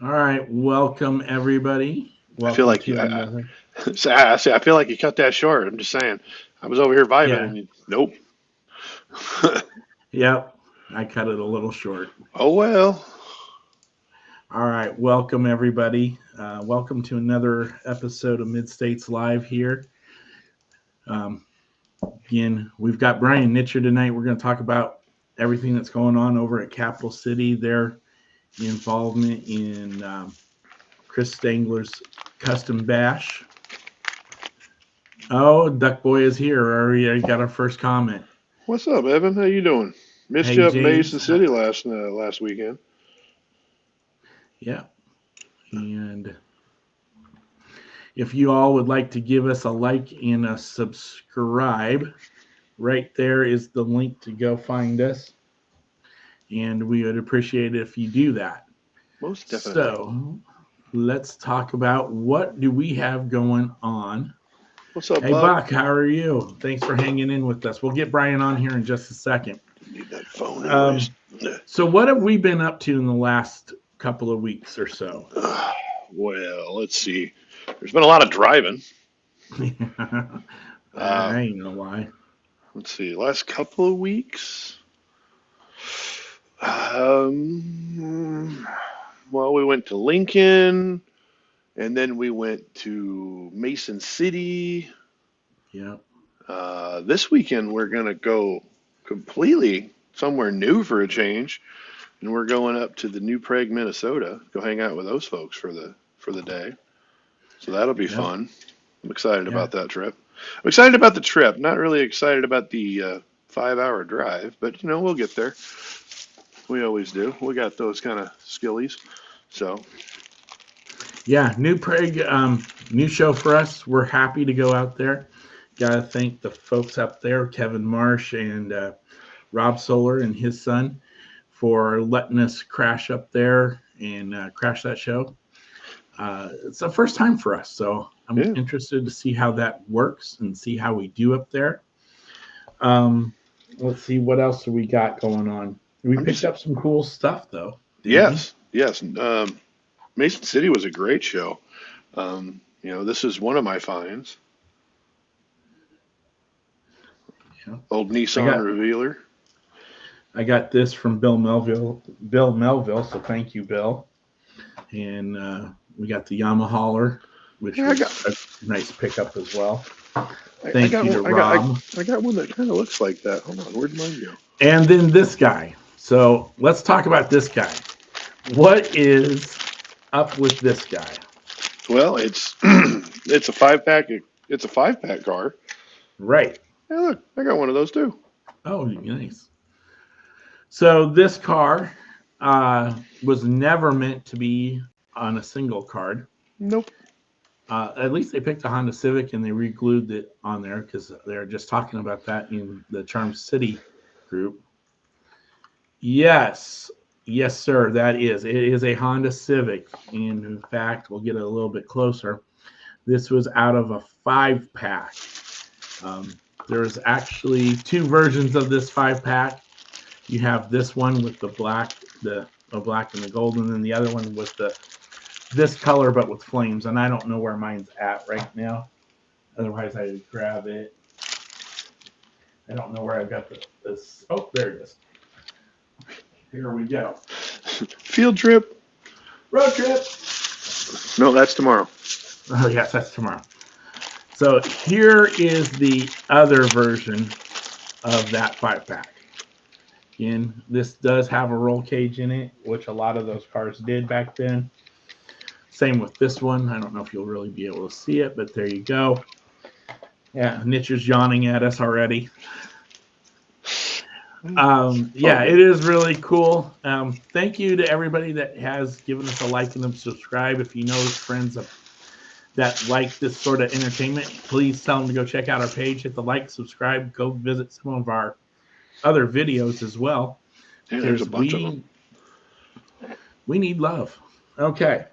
All right, welcome everybody. I feel Welcome like to another. I feel like you cut that short. I'm just saying. I was over here vibing, Yeah, and nope. yep. I cut it a little short. Oh well. All right, welcome everybody. Welcome to another episode of Mid States Live here. Um, Again, we've got Brian Nitcher tonight. We're going to talk about everything that's going on over at Capital City. Their involvement in Chris Stangler's custom bash. Oh, Duck Boy is here. Already got our first comment. What's up, Evan? How you doing? Missed Hey you up in Mason James. City last weekend. Yeah. And if you all would like to give us a like and a subscribe, right there is the link to go find us. And we would appreciate it if you do that. Most definitely. So let's talk about what do we have going on. What's up, Hey Buck? Buck, how are you? Thanks for hanging in with us. We'll get Brian on here in just a second. Need that phone, anyways. Um, so what have we been up to in the last couple of weeks or so? Well, let's see. There's been a lot of driving. Uh, I ain't know why. let's see. Last couple of weeks. Um, well, we went to Lincoln, and then we went to Mason City. Yeah. This weekend we're gonna go completely somewhere new for a change, and we're going up to the New Prague, Minnesota. Go hang out with those folks for the day. So that'll be Yep. fun. I'm excited Yeah. about that trip. I'm excited about the trip. Not really excited about the 5 hour drive, but we'll get there. We always do. We got those kind of skillies. So Yeah. New Prague, new show for us. We're happy to go out there. Got to thank the folks up there, Kevin Marsh and Rob Solar and his son, for letting us crash up there and crash that show. It's the first time for us, so I'm yeah, interested to see how that works and see how we do up there. Um, let's see what else we got going on. We I'm picked just up some cool stuff though, didn't we? yes. Mason City was a great show. This is one of my finds. Yeah. Old I Nissan got Revealer. I got this from Bill Melville. Bill Melville, so thank you, Bill. And we got the Yamaha, which Hey, I got was a nice pickup as well. I Thank got you one. to Rob. I got one that kind of looks like that. Hold on, where'd mine go? And then this guy. So let's talk about this guy. What is up with this guy? Well, it's it's a 5 pack. It's a 5 pack car. Right. Hey, look, I got one of those too. Oh, nice. So this car was never meant to be on a single card. Nope. At least they picked a Honda Civic and they re-glued it on there because they're just talking about that in the Charm City group. Yes, yes, sir. That is. It is a Honda Civic, and in fact, we'll get it a little bit closer. This was out of a 5 pack. Um, there's actually two versions of this 5 pack. You have this one with the black, the black and the gold, and then the other one with this color but with flames. And I don't know where mine's at right now. Otherwise, I would grab it. I don't know where I got this. Oh, there it is. Here we go. Field trip. Road trip. No, that's tomorrow. Oh yes, that's tomorrow. So here is the other version of that 5 pack. Again, this does have a roll cage in it, which a lot of those cars did back then. Same with this one. I don't know if you'll really be able to see it, but there you go. Yeah, Nitcher's yawning at us already. Yeah, it is really cool. Thank you to everybody that has given us a like and a subscribe. If you know friends that like this sort of entertainment, please tell them to go check out our page, hit the like, subscribe, go visit some of our other videos as well. Yeah, there's a Because bunch of them. we need love. Okay.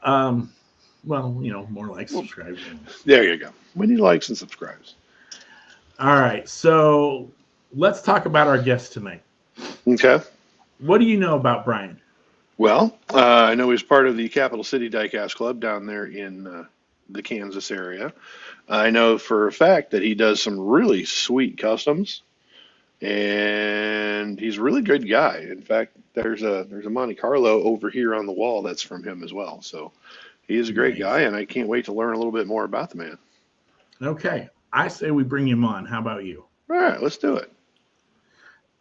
Well, more like subscribe. There you go. We need likes and subscribes. All right. So let's talk about our guest tonight. Okay. What do you know about Brian? Well, I know he's part of the Capital City Diecast Club down there in the Kansas area. I know for a fact that he does some really sweet customs, and he's a really good guy. In fact, there's a Monte Carlo over here on the wall that's from him as well. So he is a great guy, Nice. and I can't wait to learn a little bit more about the man. Okay. I say we bring him on. How about you? All right, let's do it.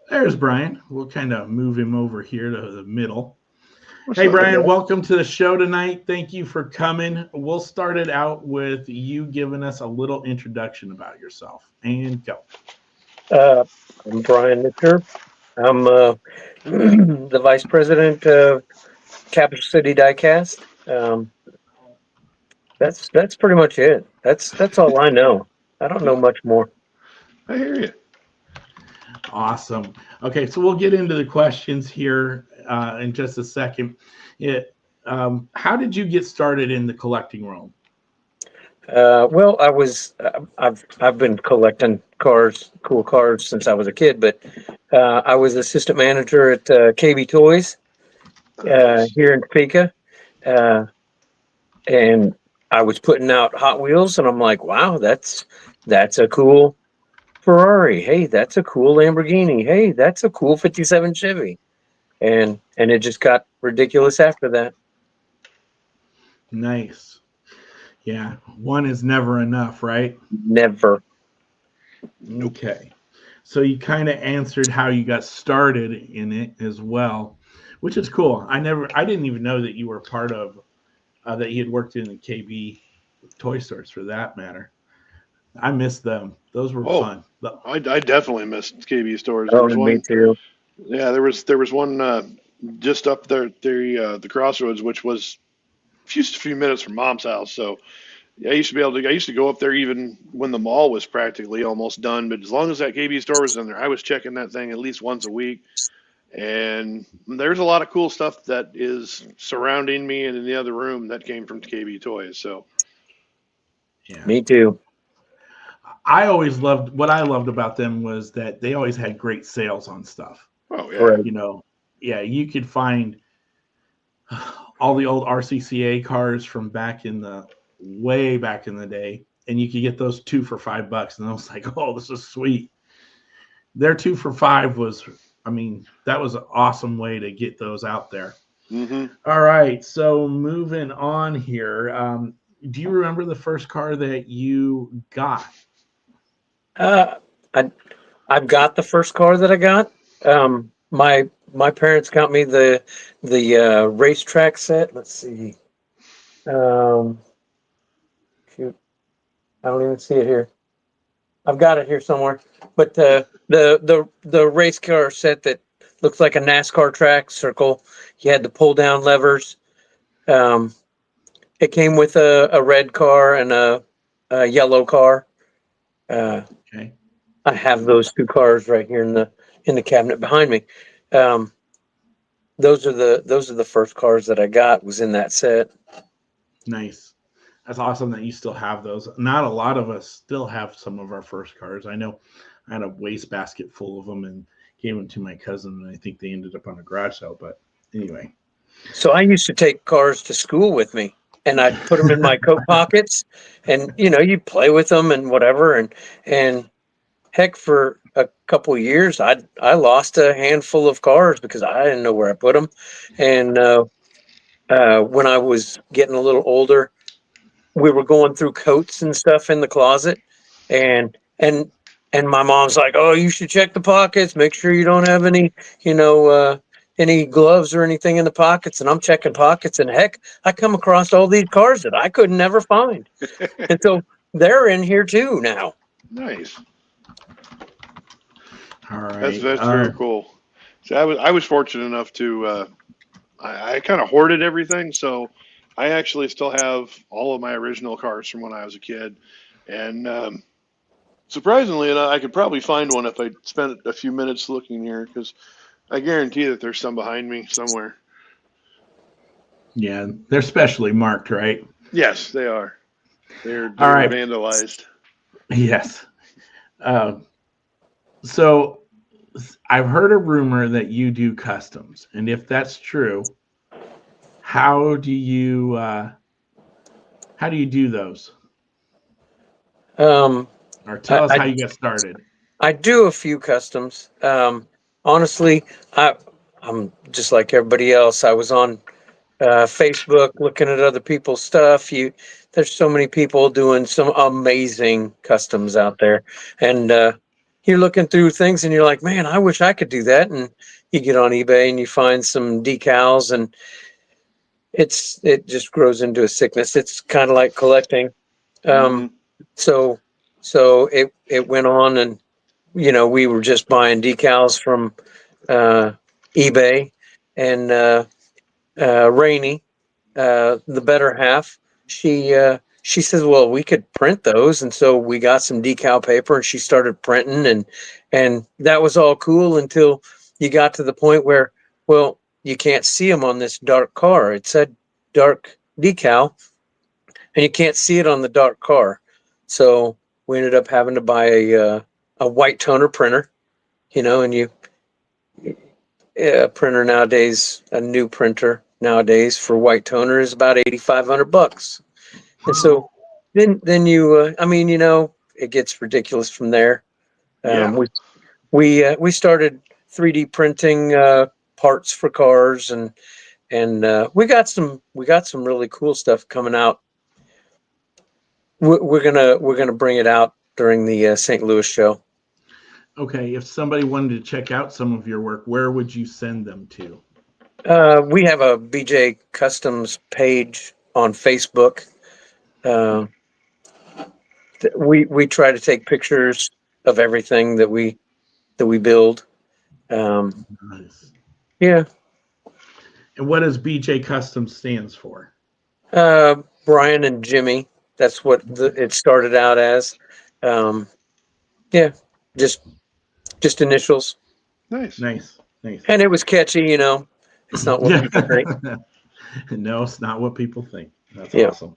There's Brian. We'll kind of move him over here to the middle. What's Hey, up? Brian, welcome to the show tonight. Thank you for coming. We'll start it out with you giving us a little introduction about yourself. And go. I'm Brian Nitcher. I'm the vice president of Capital City Diecast. That's pretty much it. That's all I know. I don't know much more. I hear you. Awesome. Okay, so we'll get into the questions here in just a second. How did you get started in the collecting realm? Well, I've been collecting cool cars since I was a kid, but I was assistant manager at KB Toys Nice. here in Topeka, and I was putting out Hot Wheels, and I'm like, wow, that's a cool Ferrari. Hey, that's a cool Lamborghini. Hey, that's a cool '57 Chevy, and it just got ridiculous after that. Nice. Yeah, one is never enough, right? Never. Okay. So you kind of answered how you got started in it as well, which is cool. I didn't even know that you were part of that you had worked in the KB toy stores for that matter. I missed them. Those were Oh, fun. I definitely missed KB stores. There Oh, was me one. too. Yeah, there was one just up there at the crossroads, which was just a few minutes from Mom's house. So yeah, I used to go up there even when the mall was practically almost done. But as long as that KB store was in there, I was checking that thing at least once a week. And there's a lot of cool stuff that is surrounding me and in the other room that came from KB Toys. So Yeah. Me too. I always loved what I loved about them was that they always had great sales on stuff. oh yeah, Right. You know, yeah, you could find all the old RCCA cars from back in the way back in the day, and you could get those two for $5. And I was like, oh, this is sweet. Their 2 for $5 was, I mean, that was an awesome way to get those out there. hmm All right, so moving on here. Do you remember the first car that you got? Uh, I I've got the first car that I got. My parents got me the racetrack set. Let's see. Um, shoot, I don't even see it here. I've got it here somewhere. But the race car set that looks like a NASCAR track circle. You had the pull down levers. Um, it came with a red car and a yellow car. Uh, Okay, I have those two cars right here in the cabinet behind me. Um, those are the first cars that I got was in that set. nice. That's awesome that you still have those. Not a lot of us still have some of our first cars. I know I had a wastebasket full of them and gave them to my cousin, and I think they ended up on a garage sale. But anyway, So I used to take cars to school with me, and I'd put them in my coat pockets, and you play with them and whatever, and heck, for a couple of years, I lost a handful of cars because I didn't know where I put them, and when I was getting a little older, we were going through coats and stuff in the closet, and and and my mom's like, "Oh, you should check the pockets, make sure you don't have any gloves or anything in the pockets." And I'm checking pockets, and heck, I come across all these cars that I could never find, and so they're in here too now. nice. all That's right. that's very cool. See, I was fortunate enough to I kind of hoarded everything, so I actually still have all of my original cars from when I was a kid, and surprisingly enough, I could probably find one if I spent a few minutes looking here, because I guarantee that there's some behind me somewhere. Yeah, they're specially marked, right? Yes, they are. They're All they're right. vandalized. Yes. Uh, so I've heard a rumor that you do customs, and if that's true, How do you do those? Um, Or tell us I, how you got started. I do a few customs. Honestly, I'm just like everybody else. I was on Facebook looking at other people's stuff. There's so many people doing some amazing customs out there, and you're looking through things, and you're like, man, I wish I could do that. And you get on eBay and you find some decals, and it just grows into a sickness. It's kind of like collecting. Hmm. So it went on, and we were just buying decals from eBay, and Rainey, the better half, she says, well, we could print those, and so we got some decal paper, and she started printing, and that was all cool until you got to the point where, well, you can't see them on this dark car. It said dark decal, and you can't see it on the dark car. So we ended up having to buy a white toner printer, and a printer nowadays, a new printer nowadays for white toner is about $8,500. And so then I mean, it gets ridiculous from there. Yeah. We started 3D printing parts for cars, and we got some really cool stuff coming out. We're gonna bring it out during the St. Louis show. Okay, if somebody wanted to check out some of your work, where would you send them to? We have a BJ Customs page on Facebook. Uh, we try to take pictures of everything that we build. Nice. Yeah. And what does BJ Custom stands for? Brian and Jimmy. That's what it started out as. Yeah, just initials, Nice. Nice. and it was catchy. It's not what people think. No, it's not what people think. That's Yeah. awesome.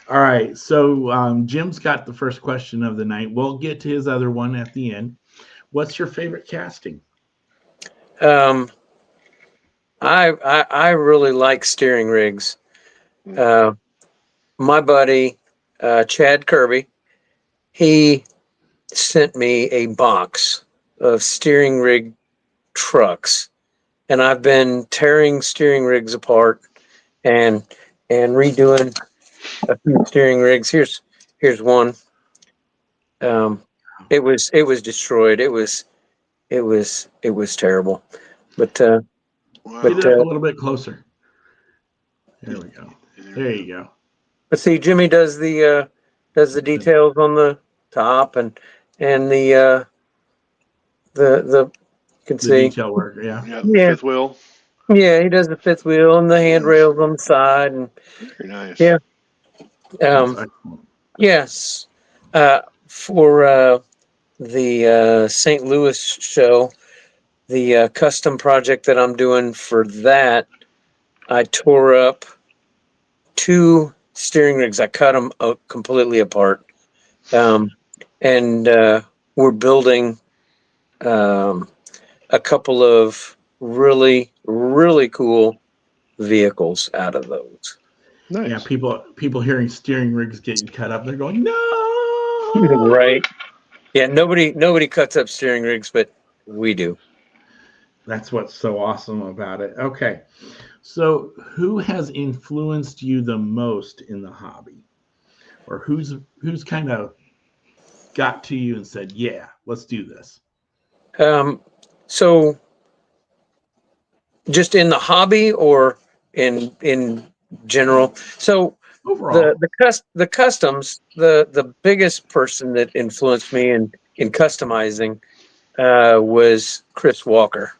All right, so Jim's got the first question of the night. We'll get to his other one at the end. What's your favorite casting? I really like steering rigs. My buddy Chad Kirby, he sent me a box of steering rig trucks, and I've been tearing steering rigs apart and redoing a few steering rigs. Here's one. It was destroyed. It was terrible. But Wow. Get it up a little bit closer. There we go. There you go. but see, Jimmy does the details on the top and the you can The see. detail work, yeah. Yeah. Yeah. Fifth wheel. Yeah, he does the fifth wheel and the handrails on the side, and Very nice. yeah. That's excellent. Yes. For the St. Louis show, the custom project that I'm doing for that, I tore up 2 steering rigs. I cut them completely apart, and we're building a couple of really, really cool vehicles out of those. Nice. Yeah, people hearing steering rigs getting cut up, they're going, no. Right. Yeah, nobody cuts up steering rigs, but we do. That's what's so awesome about it. Okay. So who has influenced you the most in the hobby? Or who's kind of got to you and said, yeah, let's do this? So just in the hobby or in general? So Overall. the customs, the biggest person that influenced me in customizing was Chris Walker.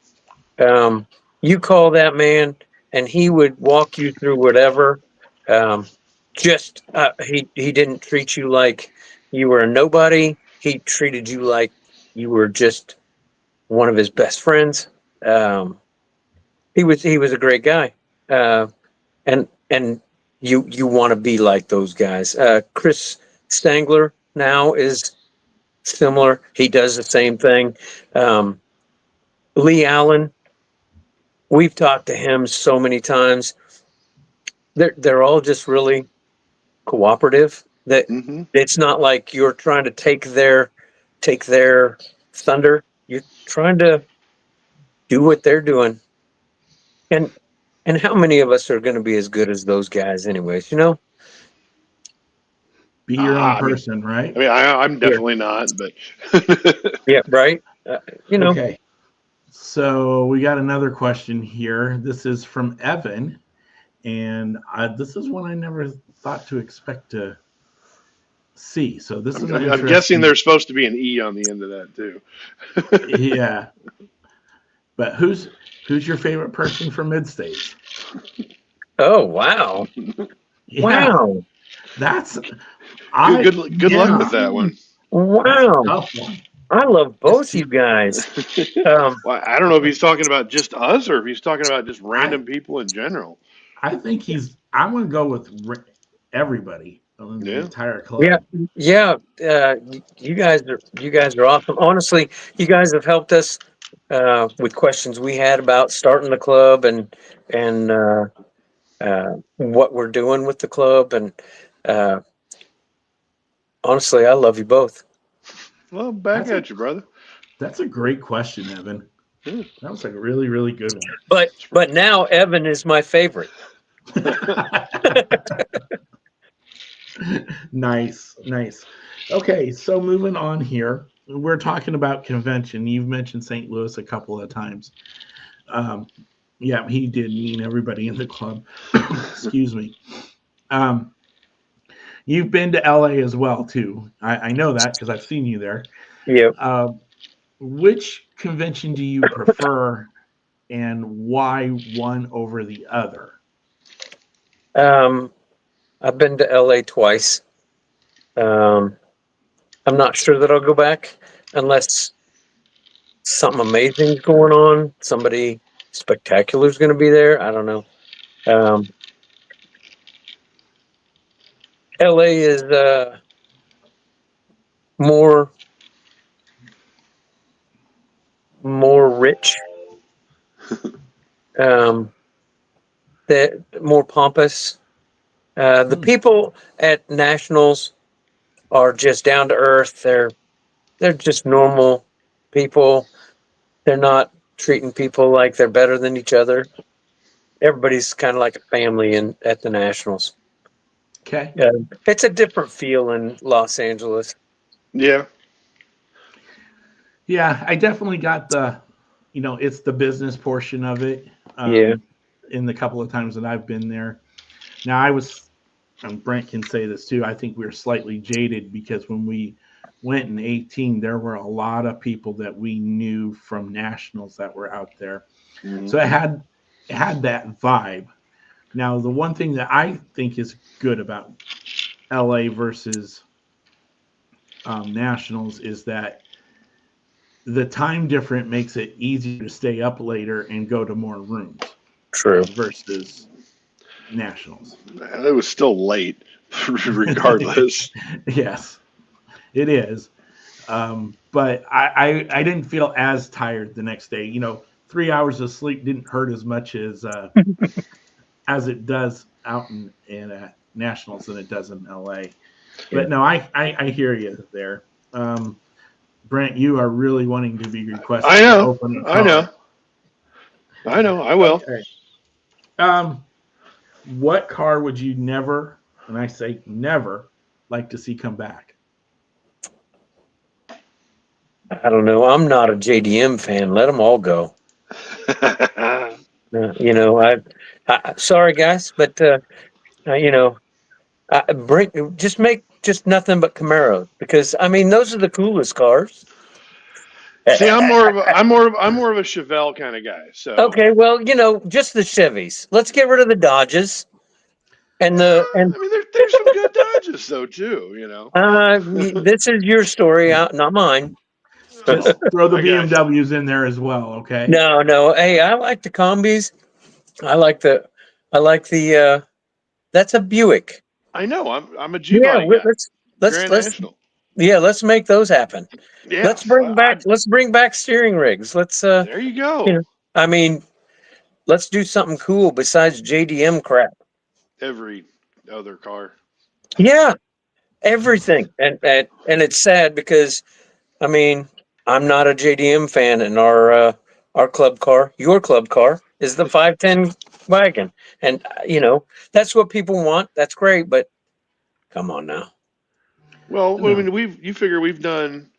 You call that man, and he would walk you through whatever. He didn't treat you like you were a nobody. He treated you like you were just one of his best friends. He was a great guy, and you want to be like those guys. Chris Stangler now is similar. He does the same thing. Lee Allen, we've talked to him so many times. they're all just really cooperative. That Mm-hmm. it's not like you're trying to take their thunder. You're trying to do what they're doing. And how many of us are going to be as good as those guys, anyways? Be your own I mean, person, right? I'm Yeah. definitely not, but Yeah, right. Okay. So we got another question here. This is from Evan, and this is one I never thought to expect to see. So this is an I'm interesting. guessing there's supposed to be an E on the end of that too. Yeah. But who's your favorite person from Mid-States? Oh, wow. Yeah, Wow. that's Good luck with that one. Wow. Tough one. I love both you guys. Well, I don't know if he's talking about just us or if he's talking about just random people in general. I think I'm going to go with everybody on the entire club. Yeah. You guys are awesome. Honestly, you guys have helped us with questions we had about starting the club and what we're doing with the club. And honestly, I love you both. Well, back at you, brother. That's a great question, Evan. That was a really, really good one. But now Evan is my favorite. Nice. Okay, so moving on here, we're talking about convention. You've mentioned St. Louis a couple of times. Yeah, he did mean everybody in the club. Excuse me. You've been to LA as well too. I know that because I've seen you there. Yeah. Which convention do you prefer, and why one over the other? I've been to LA twice. I'm not sure that I'll go back unless something amazing is going on. Somebody spectacular is going to be there. I don't know. LA is more rich, more pompous. The people at Nationals are just down to earth. They're just normal people. They're not treating people like they're better than each other. Everybody's kind of like a family at the Nationals. Okay. It's a different feel in Los Angeles. Yeah. Yeah, I definitely got it's the business portion of it. In the couple of times that I've been there. Now Brent can say this too. I think we were slightly jaded because when we went in 2018, there were a lot of people that we knew from Nationals that were out there. Mm-hmm. So it had that vibe. Now, the one thing that I think is good about LA versus Nationals is that the time difference makes it easier to stay up later and go to more rooms. True. Versus Nationals. It was still late, regardless. Yes, it is. But I didn't feel as tired the next day. 3 hours of sleep didn't hurt as much as it does out in Nationals than it does in LA. But no, I hear you there. Brent, you are really wanting to be requested. I know. I will. Okay. What car would you never, and I say never, like to see come back? I don't know. I'm not a JDM fan. Let them all go. I sorry guys, but make nothing but Camaros because those are the coolest cars. See, I'm more of a Chevelle kind of guy. So okay, well, just the Chevys. Let's get rid of the Dodges. And there's some good Dodges though too. This is your story, not mine. Just throw the BMWs in there as well, okay? No. Hey, I like the combis. I like the. That's a Buick. I know. I'm a G-body guy. Let's make those happen. Yeah, let's bring back steering rigs. Let's there you go. Let's do something cool besides JDM crap. every other car. Yeah, everything. And it's sad because, I mean, I'm not a JDM fan, and our club car, your club car, is the 510 wagon. And, that's what people want. That's great, but come on now. Well, I No. mean, you figure we've done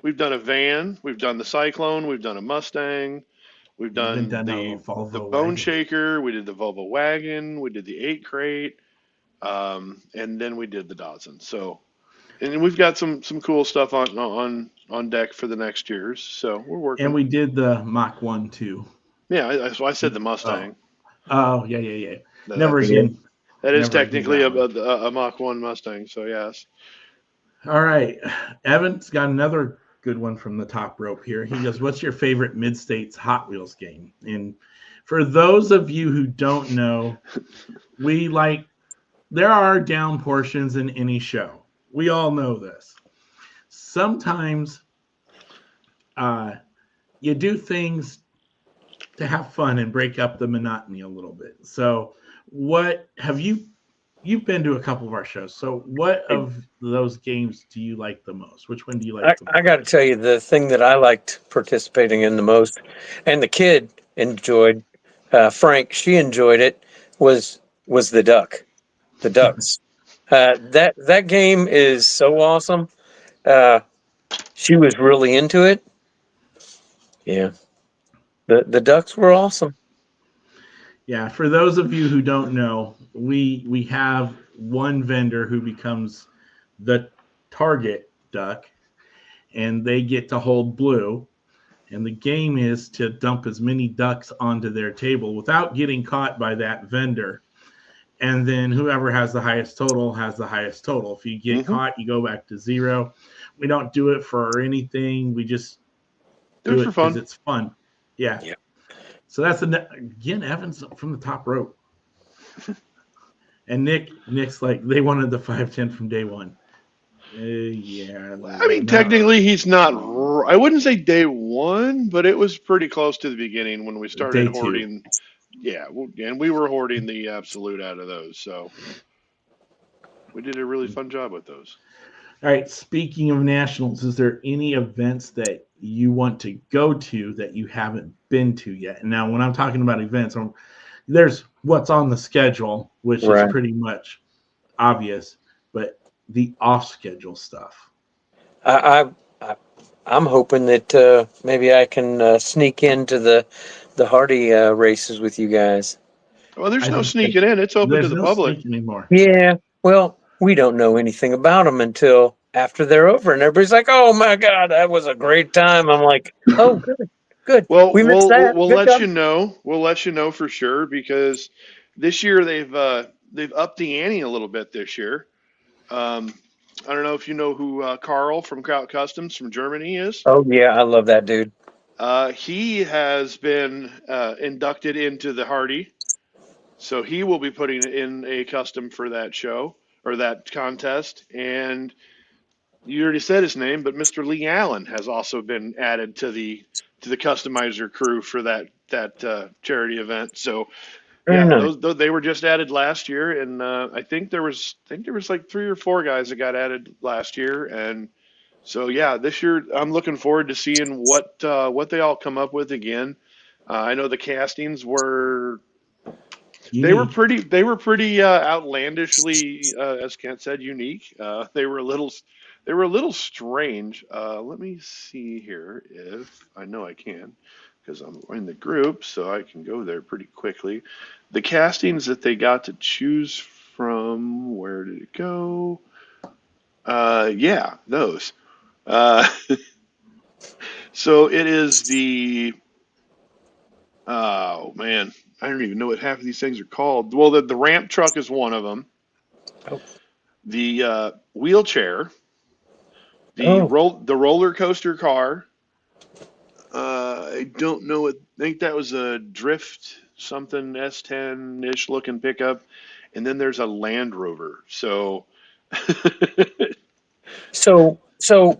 a van, we've done the Cyclone, we've done a Mustang, we've Even done done a the Volvo Bone wagon. Shaker, we did the Volvo wagon, we did the 8 crate, and then we did the Datsun. So, and we've got some cool stuff on deck for the next years. So we're working. And we did the Mach 1 too. Yeah, so I said the Mustang. Oh, yeah. That- Never that's- again. That is Never do technically that one. a Mach 1 Mustang. So yes. All right. Evan's got another good one from the top rope here. He goes, "What's your favorite Mid-States Hot Wheels game?" And for those of you who don't know, there are down portions in any show. We all know this. Sometimes you do things to have fun and break up the monotony a little bit. So what have you've been to a couple of our shows. So what of those games do you like the most? Which one do you like the most? I got to tell you, the thing that I liked participating in the most, and the kid enjoyed, Frank, she enjoyed it, was the ducks. That game is so awesome. She was really into it. Yeah, the ducks were awesome. Yeah, for those of you who don't know, we have one vendor who becomes the target duck, and they get to hold blue. And the game is to dump as many ducks onto their table without getting caught by that vendor. And then whoever has the highest total has the highest total. If you get caught, you go back to 0. We don't do it for anything. We just do it for fun. because it's fun. Yeah. So that's again Evans from the top rope. And Nick's like, they wanted the 510 from day one. Yeah. I mean, technically, he's not. I wouldn't say day one, but it was pretty close to the beginning when we started Day 2. hoarding. Yeah, and we were hoarding the absolute out of those. So we did a really fun job with those. All right. Speaking of nationals, is there any events that you want to go to that you haven't been to yet? And now, when I'm talking about events, there's what's on the schedule, which is pretty much obvious, but the off-schedule stuff. I'm hoping that maybe I can sneak into the Hardy races with you guys. Well, there's no sneaking in; it's open to the public anymore. Yeah, well, we don't know anything about them until after they're over, and everybody's like, "Oh my God, that was a great time!" I'm like, "Oh, good. Well, we missed that. We'll Good let job." you know. We'll let you know for sure because this year they've upped the ante a little bit this year. I don't know if you know who Carl from Kraut Customs from Germany is. Oh yeah, I love that dude. He has been inducted into the Hardy, so he will be putting in a custom for that show or that contest. And you already said his name, but Mr. Lee Allen has also been added to the customizer crew for that charity event. So Very yeah, nice. those they were just added last year, and I think there was like 3 or 4 guys that got added last year, and so yeah, this year I'm looking forward to seeing what they all come up with again. I know the castings were they were pretty outlandishly, as Kent said, unique. They were a little strange. Let me see here if I know I can, because I'm in the group, so I can go there pretty quickly. The castings that they got to choose from, where did it go? Yeah, those. So it is the, oh man, I don't even know what half of these things are called. Well, the ramp truck is one of them. Oh. The wheelchair, the roller coaster car. I don't know. I think that was a Drift something S10-ish looking pickup, and then there's a Land Rover. So, So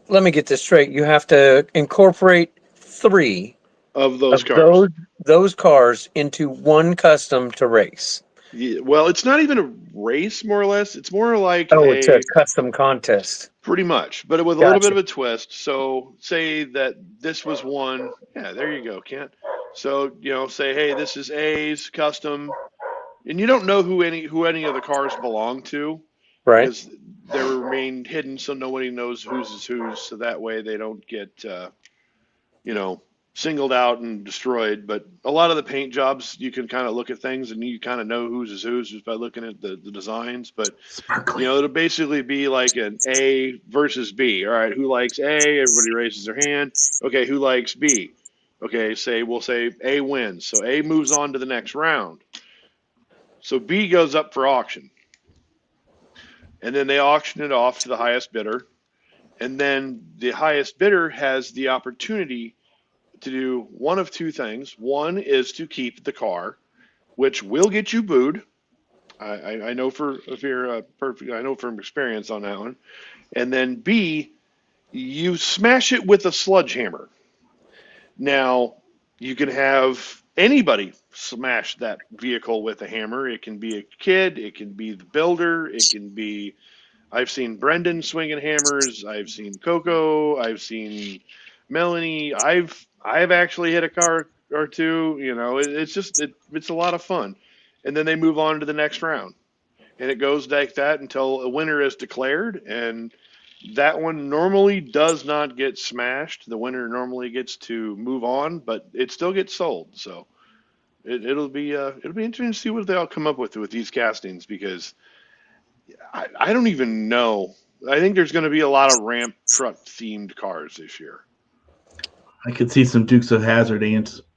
let me get this straight. You have to incorporate 3 of those cars. those cars into one custom to race. Yeah, well, it's not even a race, more or less. It's more like Oh, it's a custom contest. pretty much, but with a little bit of a twist. So say that this was one. Yeah, there you go, Kent. So, say, hey, this is A's custom, and you don't know who any of the cars belong to Right. because they remain hidden, so nobody knows whose is whose. So that way they don't get singled out and destroyed. But a lot of the paint jobs, you can kind of look at things and you kind of know whose is whose just by looking at the designs. But Sparkly. it'll basically be like an A versus B. All right, who likes A? Everybody raises their hand. Okay, who likes B? Okay, we'll say A wins. So A moves on to the next round. So B goes up for auction. And then they auction it off to the highest bidder. And then the highest bidder has the opportunity to do one of two things. One is to keep the car, which will get you booed. I know I know from experience on that one. And then B, you smash it with a sledgehammer. Now, you can have anybody smash that vehicle with a hammer. It can be a kid, it can be the builder, it can be. I've seen Brendan swinging hammers. I've seen Coco. I've seen Melanie. I've actually hit a car or two. It's a lot of fun. And then they move on to the next round, and it goes like that until a winner is declared. And that one normally does not get smashed. The winner normally gets to move on, but it still gets sold. So it'll be interesting to see what they all come up with these castings because. I don't even know. I think there's going to be a lot of ramp truck themed cars this year. I could see some Dukes of Hazzard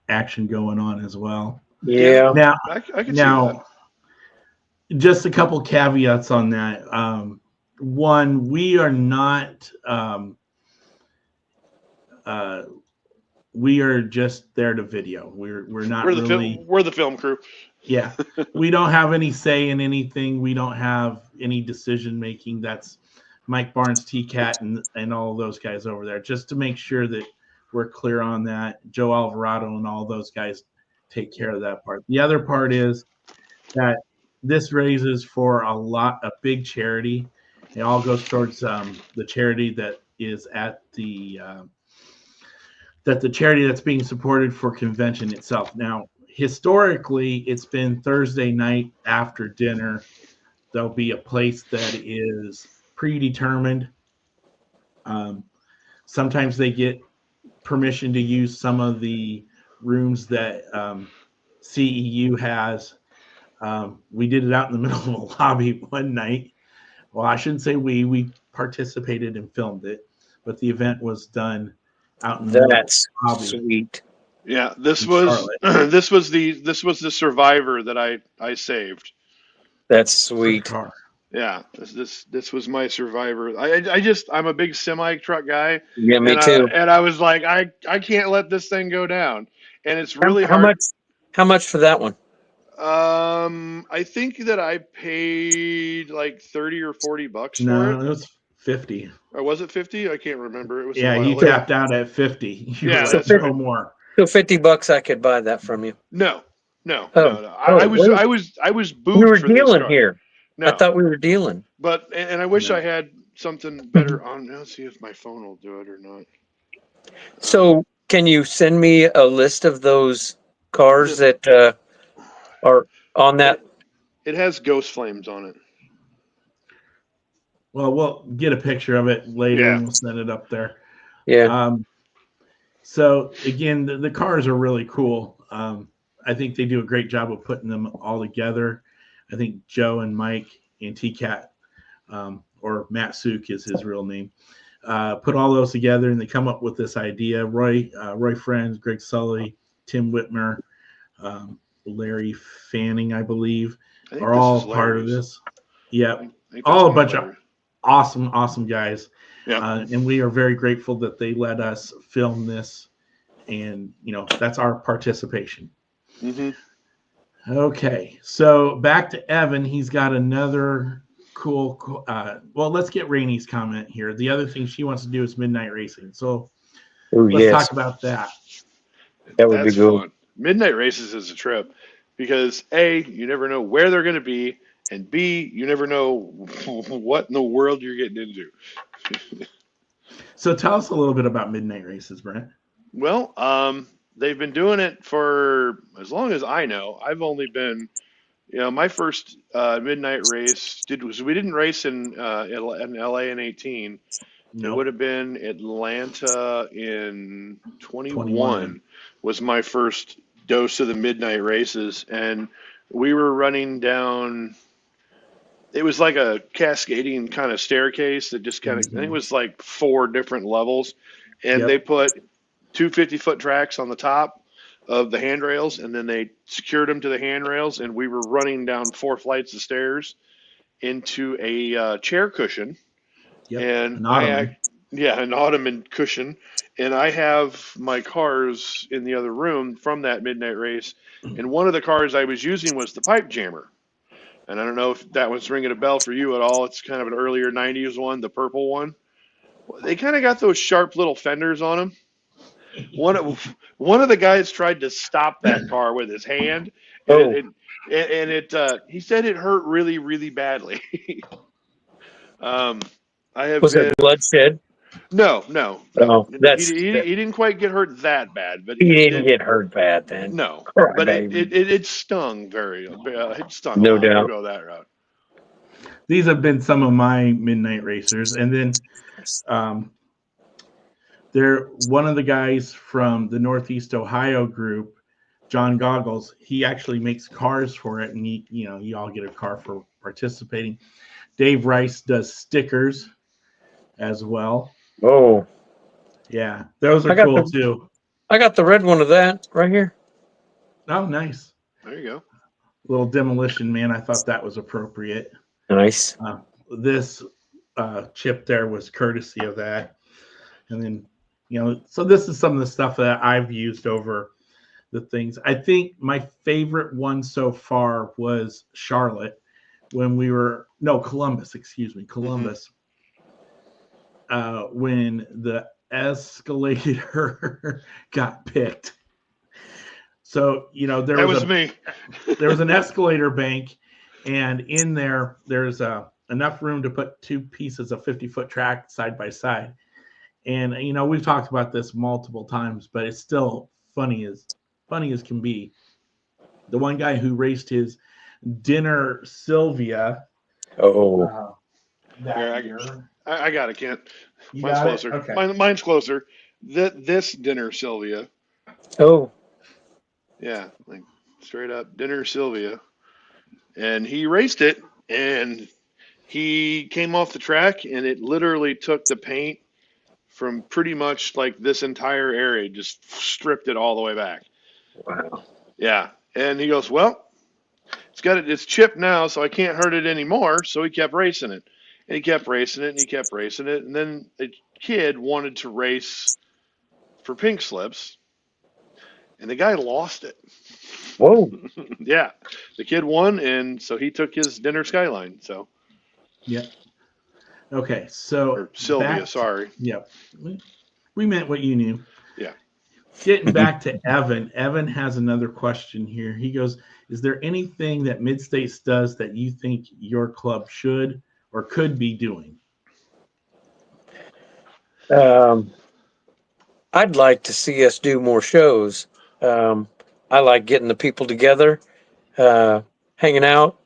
action going on as well. Yeah. Now, I can see that. Just a couple caveats on that. One, we are not. We are just there to video. We're not really. We're the film crew. Yeah, we don't have any say in anything. We don't have any decision making. That's Mike Barnes, T-Cat, and all those guys over there. Just to make sure that we're clear on that. Joe Alvarado and all those guys take care of that part. The other part is that this raises for a big charity. It all goes towards the charity that is at the charity that's being supported for convention itself. Now, historically, it's been Thursday night after dinner. There'll be a place that is predetermined. Sometimes they get permission to use some of the rooms that CEU has. We did it out in the middle of a lobby one night. Well, I shouldn't say we participated and filmed it, but the event was done out in the middle of the lobby. Sweet. Yeah, this was the survivor that I saved. That's sweet. Yeah, this was my survivor. I'm a big semi truck guy. Yeah, me too. And I was like, I can't let this thing go down. And it's really hard. How much for that one? I think that I paid like $30 or $40 for it. No, it was 50. Or was it 50? I can't remember. It was. Yeah, you tapped out at 50. Yeah, that's no more. So $50, I could buy that from you. No. I was booed. We were dealing here. No. I thought we were dealing. But I wish I had something better on. Let's see if my phone will do it or not. So can you send me a list of those cars that are on that? It has Ghost Flames on it. Well, we'll get a picture of it later and we'll send it up there. Yeah. So again, the cars are really cool. I think they do a great job of putting them all together. I think Joe and Mike and T-Cat, or Matt Suk is his real name, put all those together and they come up with this idea. Roy Friends, Greg Sully, Tim Whitmer, Larry Fanning, I believe, are all part of this. Yeah, all a bunch of awesome guys. Yeah. And we are very grateful that they let us film this, and that's our participation. Mm-hmm. Okay, so back to Evan. He's got another cool. Well, let's get Rainey's comment here. The other thing she wants to do is midnight racing. So let's talk about that. That would be good. Fun. Midnight races is a trip. because A, you never know where they're going to be, and B, you never know what in the world you're getting into. So tell us a little bit about midnight races, Brent. Well, they've been doing it for as long as I know. I've only been, my first midnight race we didn't race in LA in 18. It would Nope. have been Atlanta in 21. 21 was my first dose of the midnight races, and we were running down. It was like a cascading kind of staircase that just kind of. I think it Mm-hmm. was like 4 different levels, and they Yep. put two 50-foot tracks on the top of the handrails, and then they secured them to the handrails, and we were running down 4 flights of stairs into a chair cushion, Yep. and An ottoman. yeah, an ottoman cushion, and I have my cars in the other room from that midnight race, and one of the cars I was using was the pipe jammer, and I don't know if that one's ringing a bell for you at all. It's kind of an earlier '90s one, the purple one. They kind of got those sharp little fenders on them. One of the guys tried to stop that car with his hand, and Oh, he said it hurt really really badly. um, I have was been it bloodshed? no no no Oh, he didn't quite get hurt that bad, but he it didn't did. get hurt bad then. No, Cry but baby. it stung it stung a No lot. We'll doubt. go that route. These have been some of my midnight racers, and then um, they're one of the guys from the Northeast Ohio group, John Goggles. He actually makes cars for it, and you all get a car for participating. Dave Rice does stickers as well. Oh, Yeah, those I are got cool the too. I got the red one of that right here. Oh, nice. There you go. Little demolition man. I thought that was appropriate. Nice. Uh, this chip there was courtesy of that. And then, so this is some of the stuff that I've used over the things. I think my favorite one so far was Charlotte when Columbus, excuse me, Mm-hmm. Columbus, when the escalator got picked. So, That was me. there was an escalator bank, and in there's enough room to put 2 pieces of 50-foot track side by side. And we've talked about this multiple times, but it's still funny as can be. The one guy who raced his dinner Sylvia Oh, Here, that year. I got it, Kent. You Mine's got it? closer. Okay. Mine's closer. This dinner Sylvia. oh, Yeah, like straight up dinner Sylvia. And he raced it, and he came off the track, and it literally took the paint from pretty much like this entire area, just stripped it all the way back. wow. Yeah. And he goes, well, it's chipped now, so I can't hurt it anymore. So he kept racing it. And he kept racing it, and he kept racing it. And then a kid wanted to race for pink slips, and the guy lost it. Whoa. Yeah. The kid won, and so he took his dinner Skyline. So, Yeah. Okay. So or Sylvia, sorry. Yep. We meant what you knew. Yeah. Getting back to Evan. Evan has another question here. He goes, is there anything that Mid-States does that you think your club should or could be doing? I'd like to see us do more shows. I like getting the people together, hanging out.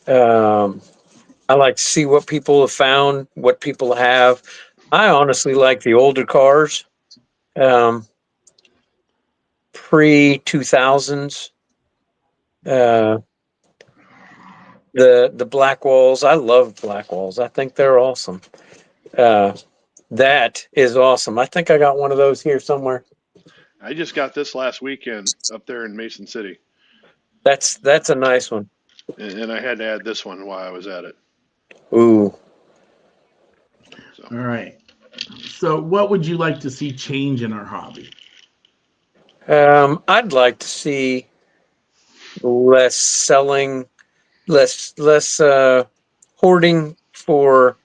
I like to see what people have found, what people have. I honestly like the older cars, pre-2000s. The black walls. I love black walls. I think they're awesome. That is awesome. I think I got one of those here somewhere. I just got this last weekend up there in Mason City, That's a nice one. and I had to add this one while I was at it. Ooh. So. All right. So what would you like to see change in our hobby? I'd like to see less selling, less hoarding for.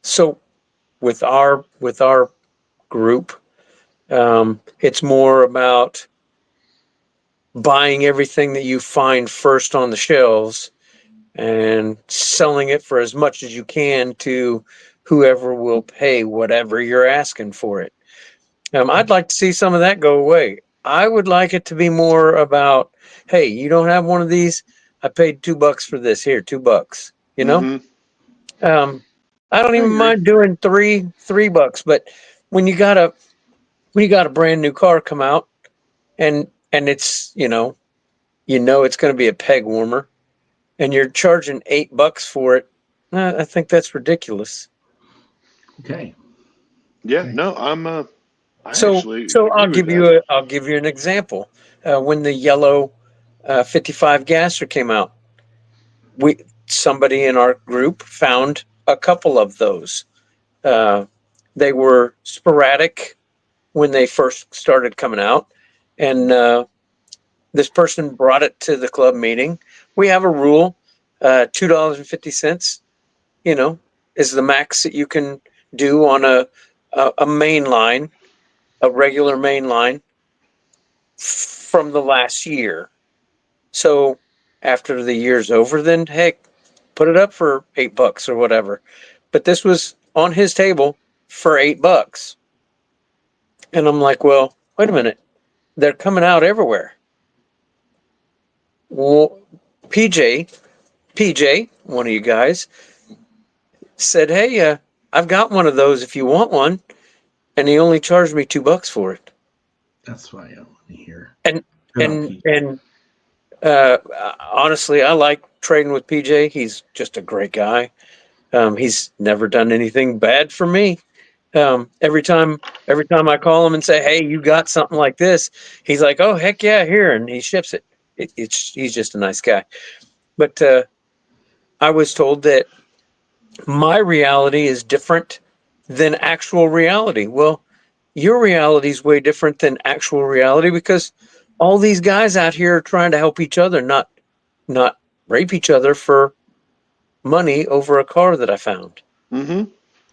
So with our group, it's more about buying everything that you find first on the shelves and selling it for as much as you can to whoever will pay whatever you're asking for it. I'd like to see some of that go away. I would like it to be more about, hey, you don't have one of these? I paid $2 for this. Here, $2. You know? I don't even mind doing $3, but when you got a brand new car come out and it's, it's going to be a peg warmer and you're charging $8 for it, I think that's ridiculous. Okay. Yeah, Okay. no, I So actually I'll agree give with that. I'll give you an example. When the yellow 55 gasser came out, somebody in our group found a couple of those. They were sporadic when they first started coming out, and this person brought it to the club meeting. We have a rule: $2.50, is the max that you can do on a main line, a regular main line from the last year. So after the year's over, then heck, put it up for $8 or whatever. But this was on his table for $8. And I'm like, well, wait a minute. They're coming out everywhere. Well, PJ, one of you guys, said, hey, I've got one of those if you want one. And he only charged me $2 for it. That's what I want to hear. And honestly, I like trading with PJ. He's just a great guy. He's never done anything bad for me. Every time I call him and say, "Hey, you got something like this," he's like, "Oh, heck yeah, here," and he ships it. He's just a nice guy. But I was told that my reality is different than actual reality. Well, your reality is way different than actual reality because all these guys out here are trying to help each other, not rape each other for money over a car that I found. Mm-hmm.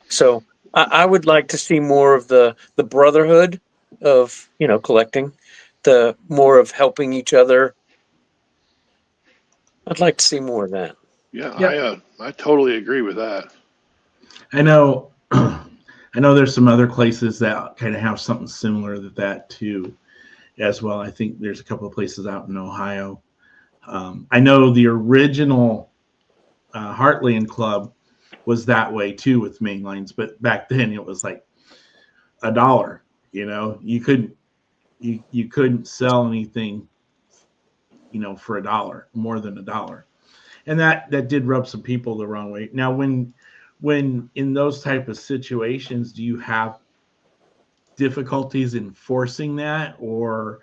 So I would like to see more of the brotherhood of, collecting, the more of helping each other. I'd like to see more of that. Yeah, Yep. I totally agree with that. I know. I know there's some other places that kind of have something similar to that too, as well. I think there's a couple of places out in Ohio. I know the original Heartland Club was that way too with main lines, but back then it was like $1. You couldn't sell anything, for $1, more than $1, and that did rub some people the wrong way. Now, when in those type of situations, do you have difficulties enforcing that, or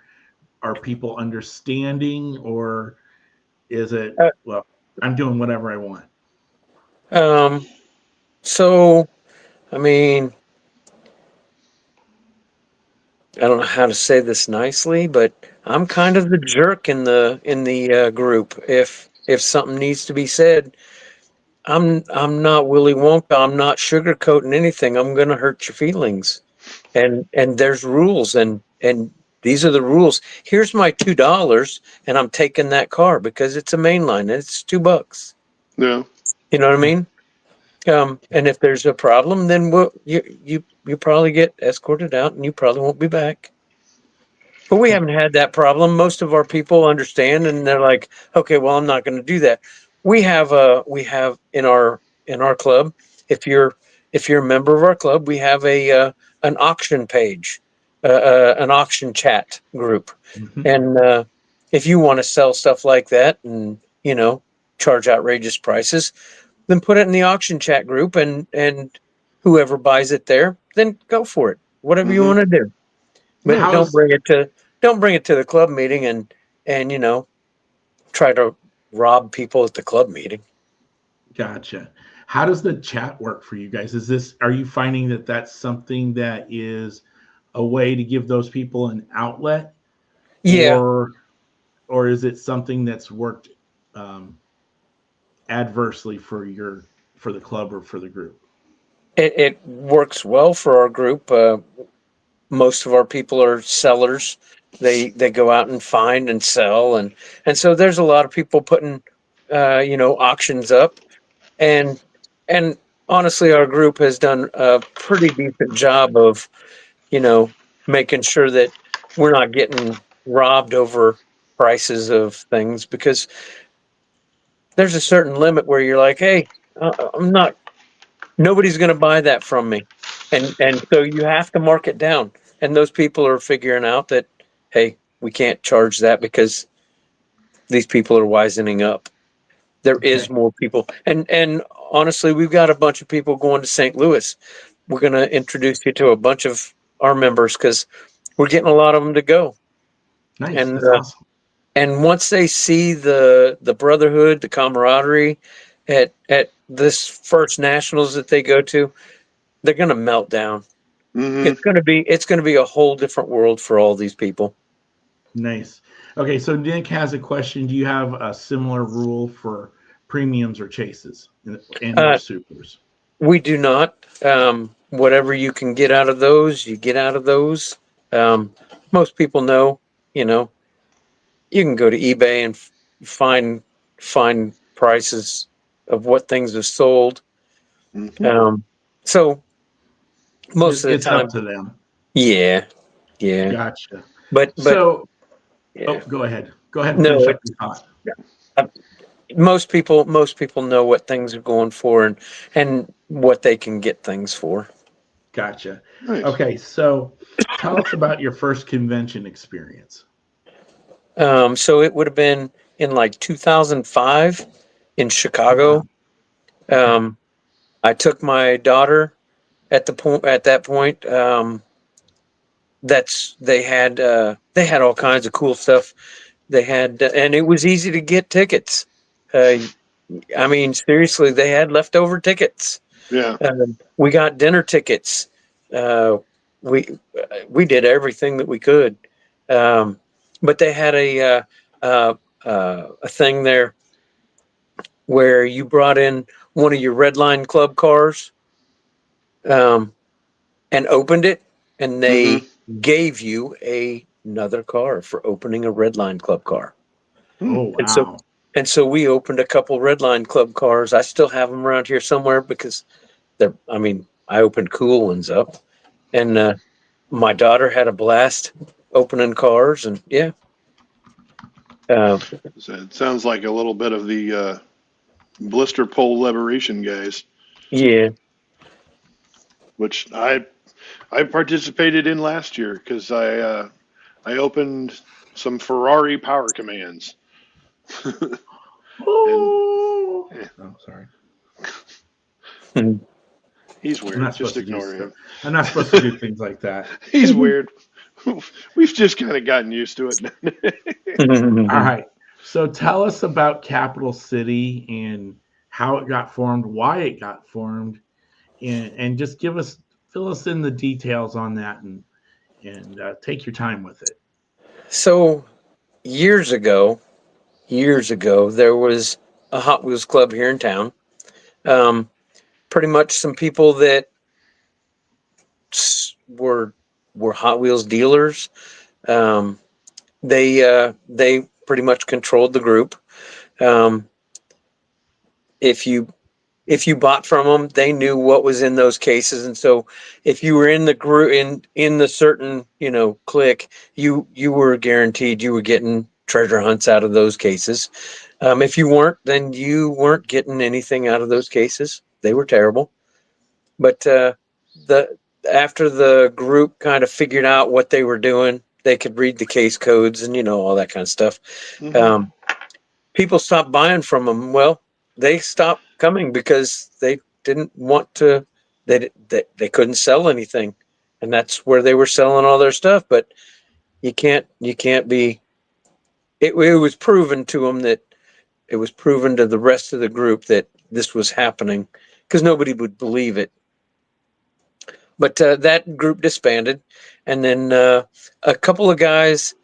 are people understanding, or is it, Uh, well, I'm doing whatever I want? So, I mean, I don't know how to say this nicely, but I'm kind of the jerk in the group. If something needs to be said, I'm not Willy Wonka. I'm not sugarcoating anything. I'm going to hurt your feelings, and there's rules, and these are the rules. Here's my $2, and I'm taking that car because it's a mainline and it's $2. Yeah. You know what I mean? And if there's a problem, then you probably get escorted out, and you probably won't be back. But we haven't had that problem. Most of our people understand, and they're like, okay, well, I'm not going to do that. We have in our club. If you're a member of our club, we have an auction page, an auction chat group, Mm-hmm. and if you want to sell stuff like that, and charge outrageous prices, then put it in the auction chat group, and whoever buys it there, then go for it. Whatever you Mm-hmm. want to do. But don't How's bring it to the club meeting and try to rob people at the club meeting. Gotcha. How does the chat work for you guys? Are you finding that that's something that is a way to give those people an outlet, Yeah, or is it something that's worked um, adversely for the club or for the group? it works well for our group. Most of our people are sellers, they go out and find and sell, and so there's a lot of people putting auctions up, and honestly, our group has done a pretty decent job of making sure that we're not getting robbed over prices of things, because there's a certain limit where you're like, hey, I'm not, nobody's going to buy that from me. And so you have to mark it down. And those people are figuring out that, hey, we can't charge that because these people are wisening up. There is more people. And honestly, we've got a bunch of people going to St. Louis. We're going to introduce you to a bunch of our members because we're getting a lot of them to go. Nice. And That's awesome. And once they see the brotherhood, the camaraderie at this first nationals that they go to, they're going to melt down. Mm-hmm. It's going to be a whole different world for all these people. Nice. Okay, so Nick has a question. Do you have a similar rule for premiums or chases and or supers? We do not. Whatever you can get out of those, you get out of those. Most people know, you can go to eBay and find prices of what things have sold. Mm-hmm. So most of the it's time, up to them. Yeah. Gotcha. But so, yeah. Go ahead. Go ahead. No, finish up your thought. Most people know what things are going for and what they can get things for. Gotcha. Nice. Okay, so tell us about your first convention experience. So it would have been in like 2005 in Chicago. Wow. I took my daughter at that point. They had all kinds of cool stuff. They had, and it was easy to get tickets. I mean, seriously, they had leftover tickets. Yeah. We got dinner tickets. We did everything that we could. But they had a thing there where you brought in one of your Red Line Club cars, and opened it, and they gave you another car for opening a Red Line Club car. Oh, wow. And so we opened a couple Red Line Club cars. I still have them around here somewhere because I opened cool ones up, and my daughter had a blast opening cars, and yeah. So it sounds like a little bit of the blister pole liberation guys. Yeah. Which I participated in last year because I opened some Ferrari power commands. I'm sorry. He's weird. Just ignore him. I'm not supposed to do things like that. He's weird. We've just kind of gotten used to it. All right. So tell us about Capital City and how it got formed, why it got formed, and just fill us in the details on that and take your time with it. So years ago, there was a Hot Wheels club here in town. Pretty much some people that were Hot Wheels dealers. They pretty much controlled the group. If you bought from them, they knew what was in those cases, and so if you were in the group in the certain clique, you were guaranteed you were getting treasure hunts out of those cases. If you weren't, then you weren't getting anything out of those cases. They were terrible. But after the group kind of figured out what they were doing, they could read the case codes and all that kind of stuff. People stopped buying from them. Well, they stopped coming because they didn't want to. They couldn't sell anything, and that's where they were selling all their stuff. But you can't be. It was proven to them that it was proven to the rest of the group that this was happening because nobody would believe it. But that group disbanded, and then a couple of guys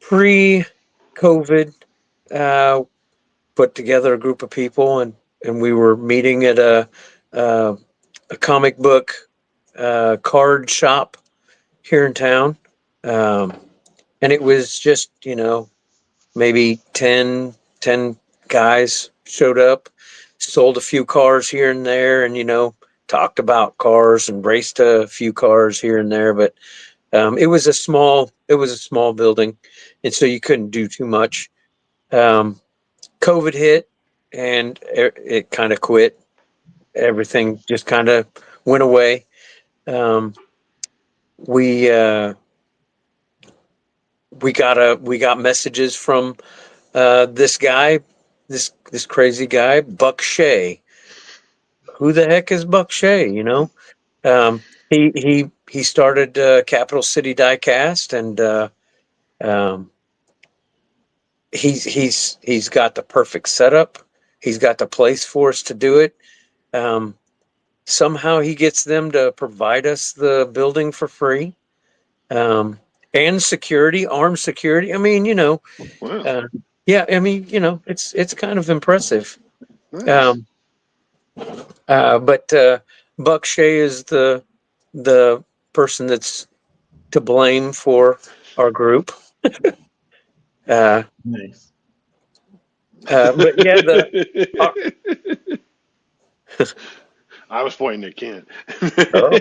pre-COVID put together a group of people, and we were meeting at a comic book card shop here in town. and it was just, maybe 10 guys showed up, sold a few cars here and there, and, talked about cars and raced a few cars here and there. But it was a small building, and so you couldn't do too much. COVID hit, and it kind of quit. Everything just kind of went away. We got messages from this guy, this crazy guy, Buck Shea. Who the heck is Buck Shea? He started Capital City Diecast, and he's got the perfect setup. He's got the place for us to do it. Somehow he gets them to provide us the building for free, and security, armed security. I mean, Wow. yeah. I mean, it's kind of impressive. Nice. But Buck Shea is the person that's to blame for our group. Nice. But yeah, I was pointing at Kent. Oh.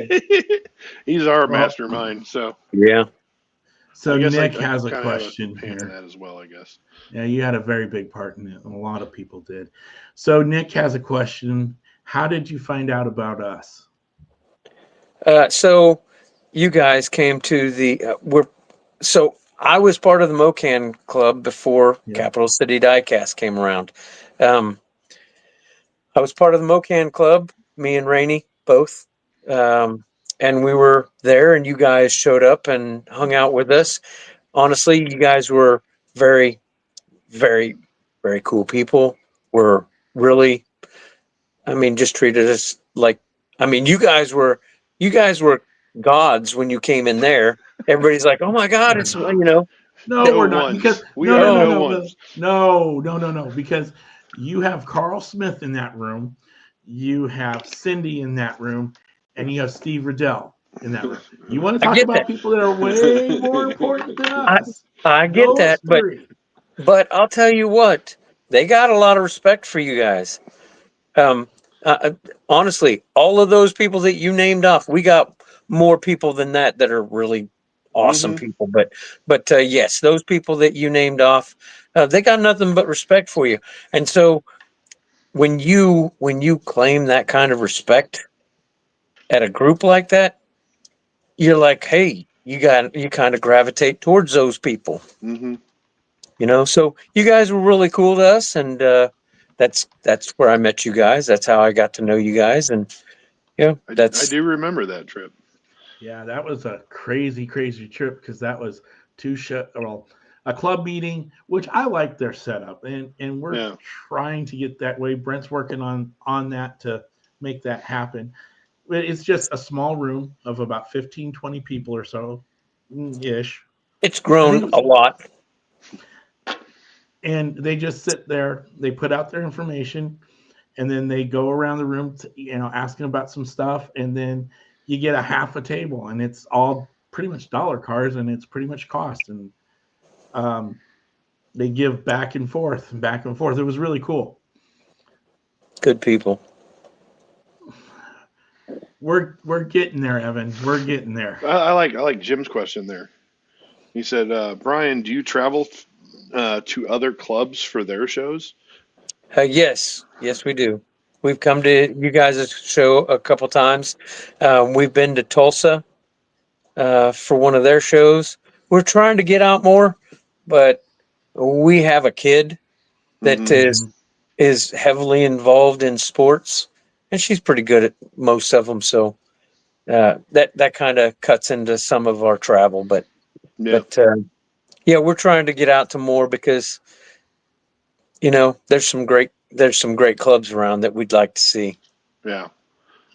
He's our Well, mastermind, so yeah. So I guess Nick I has a kinda have question hand in here. that as well, I guess. Yeah, you had a very big part in it, and a lot of people did. So Nick has a question. How did you find out about us? So you guys came to so I was part of the MoCan Club before Yeah. Capital City Diecast came around. I was part of the MoCan Club, me and Rainey both. And we were there, and you guys showed up and hung out with us. Honestly, you guys were very, very, very cool people. Were really, just treated us like, you guys were gods when you came in there. Everybody's like, oh my God, it's, No, No we're not, because ones. We are no ones. no, because you have Carl Smith in that room, you have Cindy in that room, and you have Steve Riddell in that room. You want to I talk get that. about people that are way more important than us? I get Those that, but three. I'll tell you what, they got a lot of respect for you guys. Um, Honestly, all of those people that you named off, we got more people than that are really awesome Mhm. people. But yes, those people that you named off, they got nothing but respect for you. And so when you claim that kind of respect at a group like that, you're like, hey, you kind of gravitate towards those people. Mhm. So you guys were really cool to us, and that's where I met you guys. That's how I got to know you guys, and I do remember that trip. Yeah, that was a crazy, crazy trip, because that was a club meeting, which I like their setup, and we're Yeah. trying to get that way. Brent's working on that to make that happen. But it's just a small room of about 15, 20 people or so ish. it's I think grown it a was, lot. and they just sit there, they put out their information, and then they go around the room asking about some stuff, and then you get a half a table, and it's all pretty much dollar cars, and it's pretty much cost, and um, they give back and forth and back and forth. It was really cool. Good people. We're getting there, Evan. We're getting there. I like Jim's question there. He said, "Brian, do you travel to other clubs for their shows?" Yes, we do. We've come to you guys' show a couple times. We've been to Tulsa for one of their shows. We're trying to get out more, but we have a kid that Mhm. Mm-hmm. is heavily involved in sports, and she's pretty good at most of them. So that kind of cuts into some of our travel, but Yeah. but yeah, we're trying to get out to more because there's some great clubs around that we'd like to see. Yeah.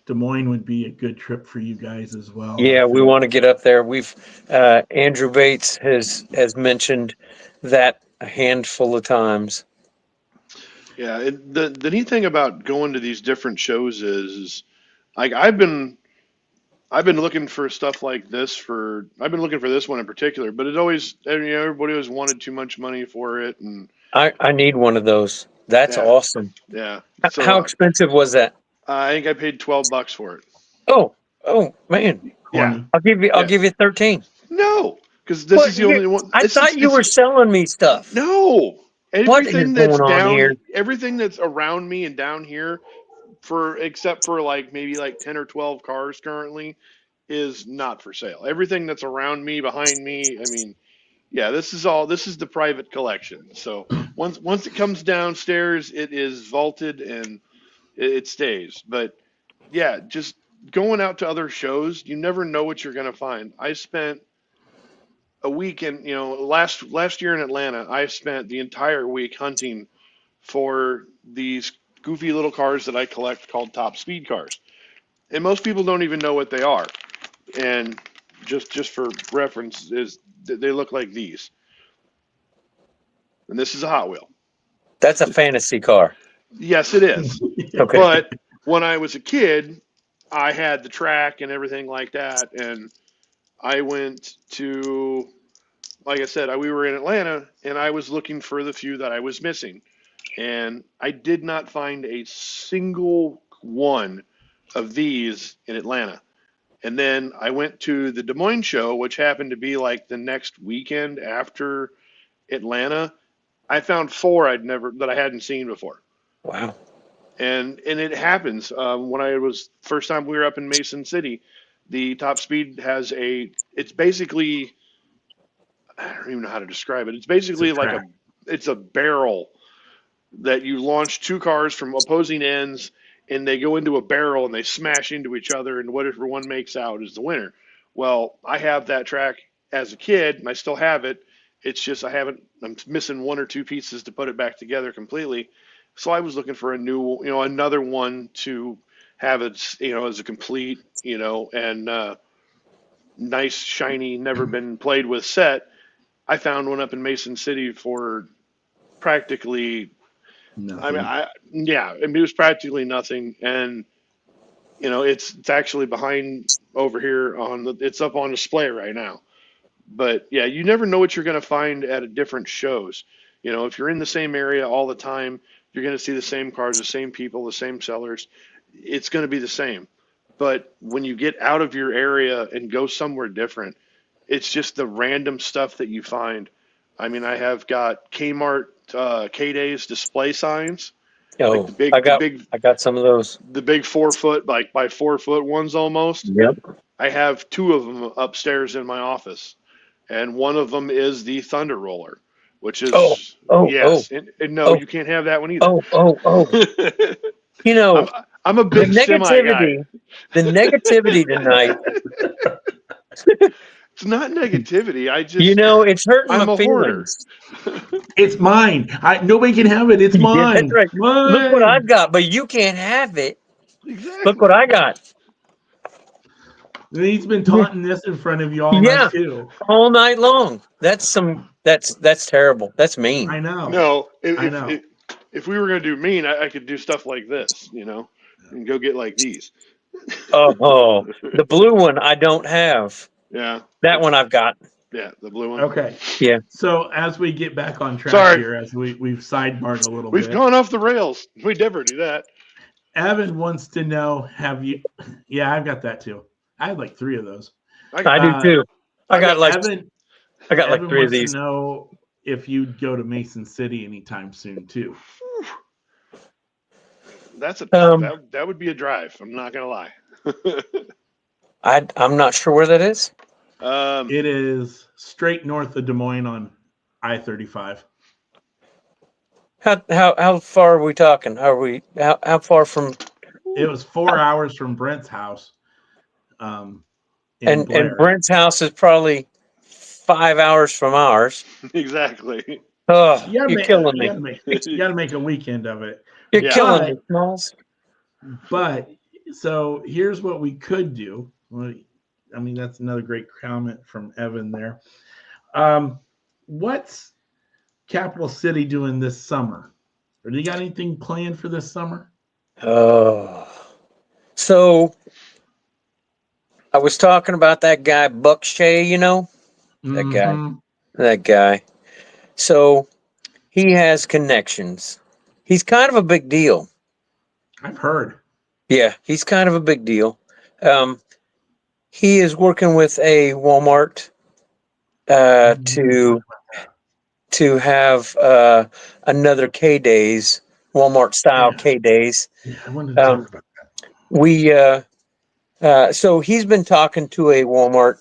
Des Moines would be a good trip for you guys as well, I Yeah, we think. want to get up there. We've Andrew Bates has mentioned that a handful of times. Yeah. The neat thing about going to these different shows is like I've been I've been looking for stuff like this I've been looking for this one in particular, but everybody always wanted too much money for it, and I need one of those. That's yeah, awesome. yeah. How So expensive was that? I think I paid $12 for it. Oh man. Yeah, 20. I'll yeah. give you 13. No, because this is the only one. I thought you were selling me stuff. No. What is Everything that's going on here? everything that's around me and down here, except for like maybe like 10 or 12 cars currently, is not for sale. Everything that's around me, behind me, I mean, yeah, this is the private collection. So once it comes downstairs, it is vaulted and it stays. But yeah, just going out to other shows, you never know what you're gonna find. I spent a weekend, last year in Atlanta, I spent the entire week hunting for these goofy little cars that I collect called top speed cars. And most people don't even know what they are. And just for reference, they look like these. And this is a Hot Wheel. That's a fantasy car. Yes, it is. Okay. But when I was a kid, I had the track and everything like that. And I went to, like I said, we were in Atlanta and I was looking for the few that I was missing. And I did not find a single one of these in Atlanta. And then I went to the Des Moines show, which happened to be like the next weekend after Atlanta. I found four that I hadn't seen before. Wow. And it happens. When I was first time we were up in Mason City, the Top Speed has it's basically, I don't even know how to describe it. It's basically it's a barrel that you launch two cars from opposing ends and they go into a barrel and they smash into each other, and whatever one makes out is the winner. Well, I have that track as a kid and I still have it. It's just I'm missing one or two pieces to put it back together completely. So I was looking for another one to have it, as a complete, and nice, shiny, never been played with set. I found one up in Mason City for practically Nothing. it was practically nothing. And, it's actually behind over here it's up on display right now. But yeah, you never know what you're going to find at a different shows. If you're in the same area all the time, you're going to see the same cars, the same people, the same sellers. It's going to be the same. But when you get out of your area and go somewhere different, it's just the random stuff that you find. I mean, I have got Kmart K-Days display signs, like Oh, I got some of those. the big 4 foot, like by 4 foot ones almost. Yep. I have two of them upstairs in my office, and one of them is the Thunder Roller, which is yes, and no, you can't have that one either. I'm a big semi guy. The negativity tonight. It's not negativity. I just It's hurting I'm my a feelings. hoarder. It's mine. Nobody can have it. It's mine. That's right. Mine. Look what I've got, but you can't have it. Exactly. Look what I got. He's been taunting this in front of you all night too. All night long. That's terrible. That's mean. I know. No, I know. If we were going to do mean, I could do stuff like this, and go get like these. Oh, the blue one I don't have. Yeah. That one I've got. Yeah, the blue one. Okay. Yeah. So as we get back on track here, as we've sidebarred a little bit. We've gone off the rails. We never do that. Evan wants to know, have you? Yeah, I've got that too. I had like 3 of those. I do too. I got like Evan 3 of these. To know if you'd go to Mason City anytime soon too. That's that would be a drive. I'm not gonna lie. I'm not sure where that is. It is straight north of Des Moines on I-35. How far are we talking? How far from? It was 4 hours from Brent's house. And Brent's house is probably 5 hours from ours. Exactly. Oh, you're killing me. You got to make a weekend of it. You're killing me, Smalls. But so here's what we could do. I mean, that's another great comment from Evan there. What's Capital City doing this summer? Or do you got anything planned for this summer? So I was talking about that guy, Buck Shea, that guy, Mm-hmm. that guy. So he has connections. He's kind of a big deal. I've heard. Yeah, he's kind of a big deal. Um, he is working with a Walmart Mm-hmm. to have another K Days, Walmart style Yeah, K Days. yeah, I wanted to Um, talk about that. we so he's been talking to a Walmart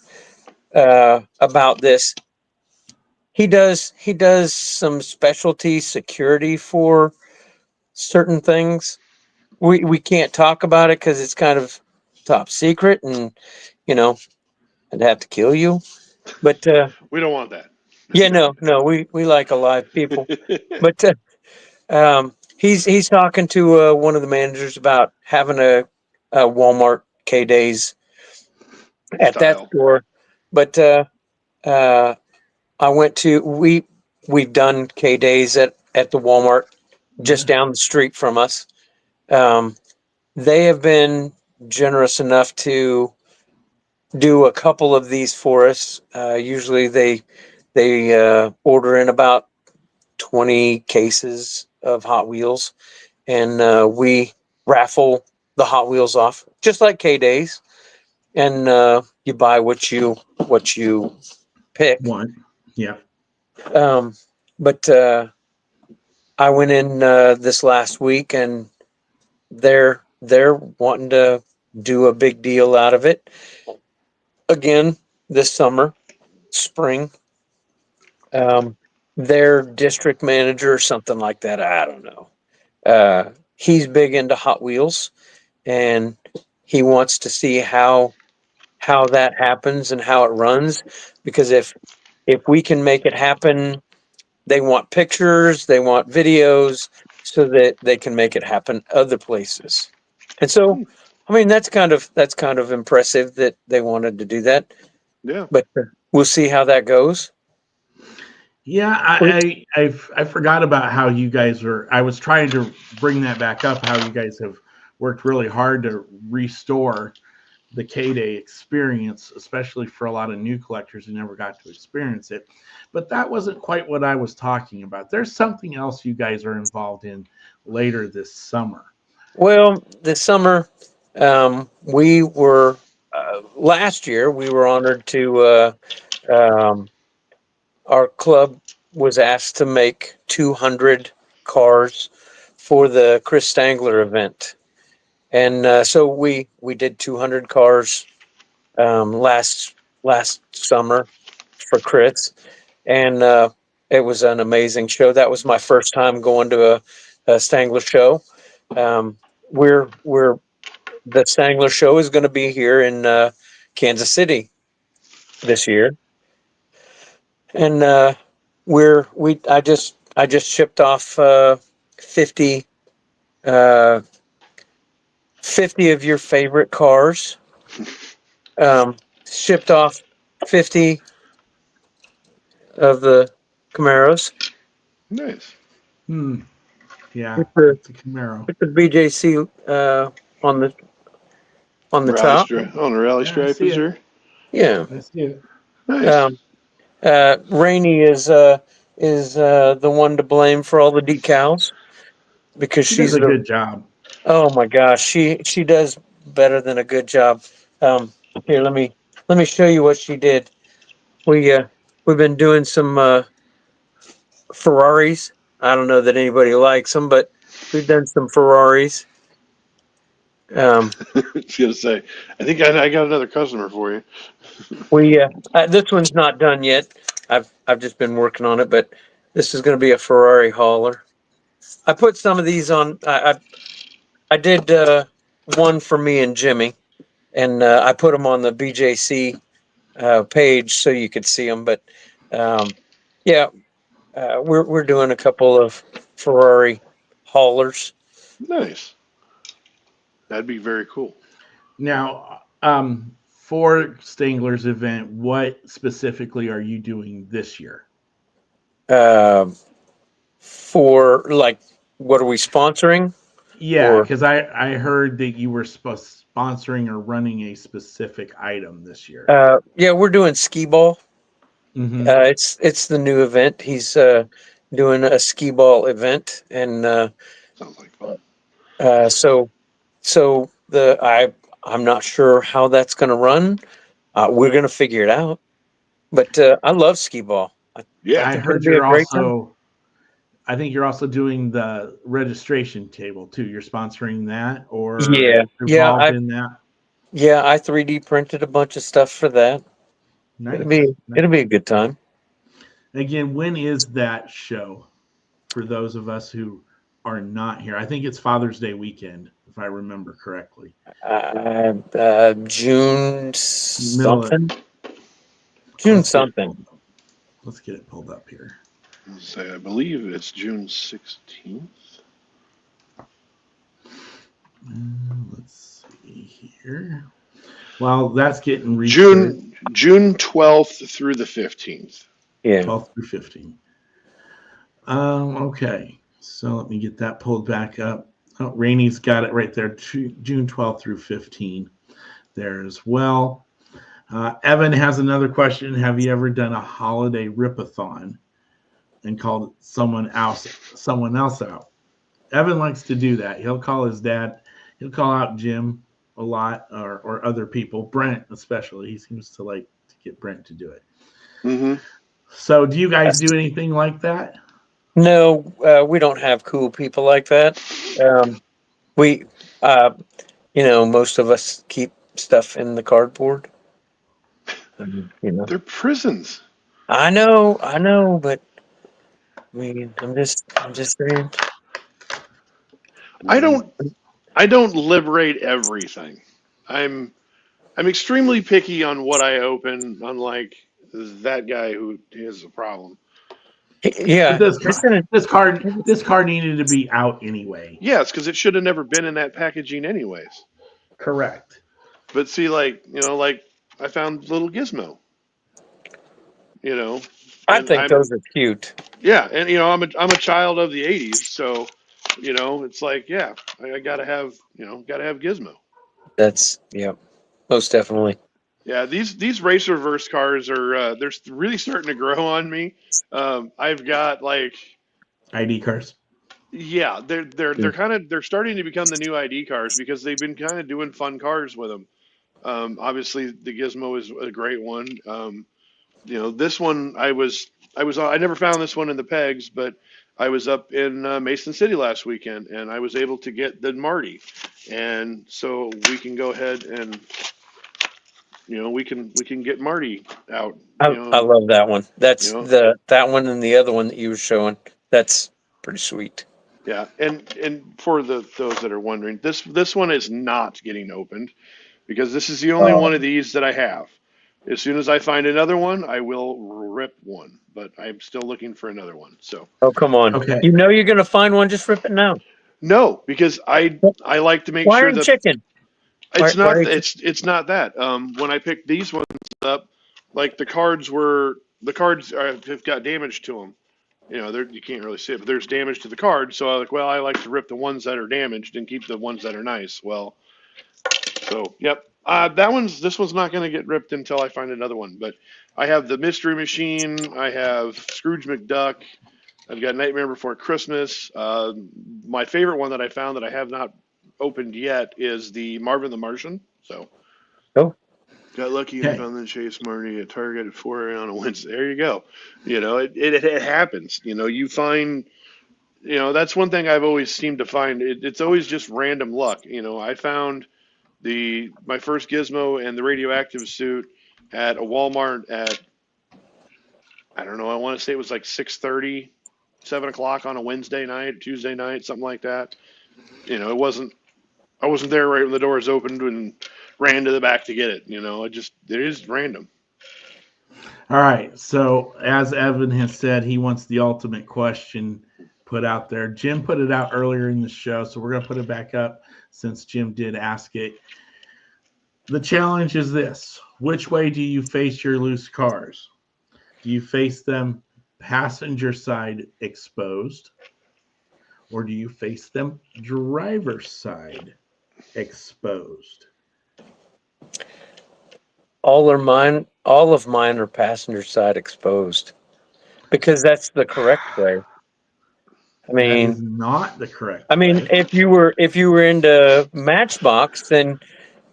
about this. He does some specialty security for certain things. We can't talk about it because it's kind of top secret, and you know I'd have to kill you. But We don't want that. yeah, no, we like alive people. But he's talking to one of the managers about having a Walmart K Days at that Style. store. But uh, I went to we've done K Days at the Walmart just Yeah. down the street from us. Um, they have been generous enough to do a couple of these for us. Usually they order in about 20 cases of Hot Wheels, and we raffle the Hot Wheels off just like K Days, and you buy what you pick. One. Yeah. Um, but I went in this last week, and they're wanting to do a big deal out of it again this summer, spring. Um, their district manager or something like that. I don't know. He's big into Hot Wheels, and he wants to see how that happens and how it runs. Because if we can make it happen, they want pictures, they want videos, so that they can make it happen other places. And so, I mean, that's kind of impressive that they wanted to do that. Yeah. But we'll see how that goes. Yeah, I forgot about how you guys are. I was trying to bring that back up. How you guys have worked really hard to restore the K Day experience, especially for a lot of new collectors who never got to experience it. But that wasn't quite what I was talking about. There's something else you guys are involved in later this summer. Well, this summer, we were last year. We were honored to um, our club was asked to make 200 cars for the Chris Stangler event, and so we did 200 cars last summer for Chris, and it was an amazing show. That was my first time going to a Stangler show. Um, we're the Stangler show is going to be here in Kansas City this year, and we I just shipped off 50 uh, 50 of your favorite cars. Shipped off 50 of the Camaros Nice. Hmm. Yeah, with the it's a Camaro. with the BJC on the Rally top. stripe on the rally Yeah, I stripe, see is it. there? Yeah. I see it. Nice. Um, Rainey is the one to blame for all the decals because She does she's a the good job. oh my gosh, she does better than a good job. Um, Here, let me show you what she did. We've been doing some Ferraris. I don't know that anybody likes them, but we've done some Ferraris. Um, I was gonna say, I think I got another customer for you. we this one's not done yet. I've just been working on it, but this is going to be a Ferrari hauler. I put some of these on. I did one for me and Jimmy, and I put them on the BJC page so you could see them. But um, yeah, we're doing a couple of Ferrari haulers. Nice. That'd be very cool. Now, for Stangler's event, what specifically are you doing this year? Uh, for like, what are we sponsoring? Yeah, Or because I heard that you were sponsoring or running a specific item this year? Yeah, we're doing skee ball. Mm-hmm. It's the new event. He's doing a skee ball event, and Sounds like fun. so I'm not sure how that's going to run. We're going to figure it out. But I love skee ball. I Yeah. I think it'll heard be a you're great time. also. I think you're also doing the registration table too. You're sponsoring that or Yeah, yeah, involved in that. I 3D printed a bunch of stuff for that. Nice. It'll be a good time. Again, when is that show for those of us who are not here? I think it's Father's Day weekend, if I remember correctly. June Middle of, something. June let's get it something. pulled up. Let's get it pulled up here. Say, I believe it's June 16th. Let's see here. Well, that's getting researched. June 12th through the 15th. Yeah. 12th through 15th. Okay, so let me get that pulled back up. Oh, Rainey's got it right there. June 12th through 15 there as well. Evan has another question. Have you ever done a holiday rip-a-thon and called someone else out? Evan likes to do that. He'll call his dad. He'll call out Jim a lot, or other people. Brent especially. He seems to like to get Brent to do it. Mm-hmm. So, do you guys do anything like that? No, we don't have cool people like that. We, most of us keep stuff in the cardboard. They're prisons. I know, but I mean, I'm just saying. I don't liberate everything. I'm extremely picky on what I open, unlike that guy who has a problem. Yeah, But this card needed to be out anyway. Yes, because it should have never been in that packaging anyways. Correct. But see, like I found little Gizmo, I and think those are cute. yeah, and I'm a child of the '80s, so it's like I gotta have Gizmo. That's most definitely. Yeah, these racer verse cars are they're really starting to grow on me. I've got like ID cards. yeah, they're starting to become the new ID cars because they've been kind of doing fun cars with them. Obviously, the Gizmo is a great one. This one I never found this one in the pegs, but I was up in Mason City last weekend and I was able to get the Marty, and so we can go ahead and we can get Marty out. I love that one. That's that one and the other one that you were showing. That's pretty sweet. Yeah, and for those that are wondering, this one is not getting opened because this is the only one of these that I have. As soon as I find another one, I will rip one, but I'm still looking for another one. So Oh, come on. Okay. You know you're going to find one, just rip it now. no, because I like to make Why sure are you that chicken? it's not that. When I picked these ones up, like the cards have got damage to them. You can't really see it, but there's damage to the cards. So I like to rip the ones that are damaged and keep the ones that are nice. Well, so yep. This one's not going to get ripped until I find another one. But I have the Mystery Machine. I have Scrooge McDuck. I've got Nightmare Before Christmas. My favorite one that I found that I have not opened yet is the Marvin the Martian. So got lucky and found the Chase Marty at Target at 4 a.m. on a Wednesday. There you go. It happens. You find. That's one thing I've always seemed to find. It's always just random luck. I found my first Gizmo and the radioactive suit at a Walmart at, I don't know, I want to say it was like 6:30, 7 o'clock on a Wednesday night, Tuesday night, something like that. I wasn't there right when the doors opened and ran to the back to get it. It is random. All right. So as Evan has said, he wants the ultimate question put out there. Jim put it out earlier in the show, so we're going to put it back up since Jim did ask it. The challenge is this: which way do you face your loose cars? Do you face them passenger side exposed, or do you face them driver's side exposed? all are mine. All of mine are passenger side exposed because that's the correct way. That is not the correct way. If you were into Matchbox, then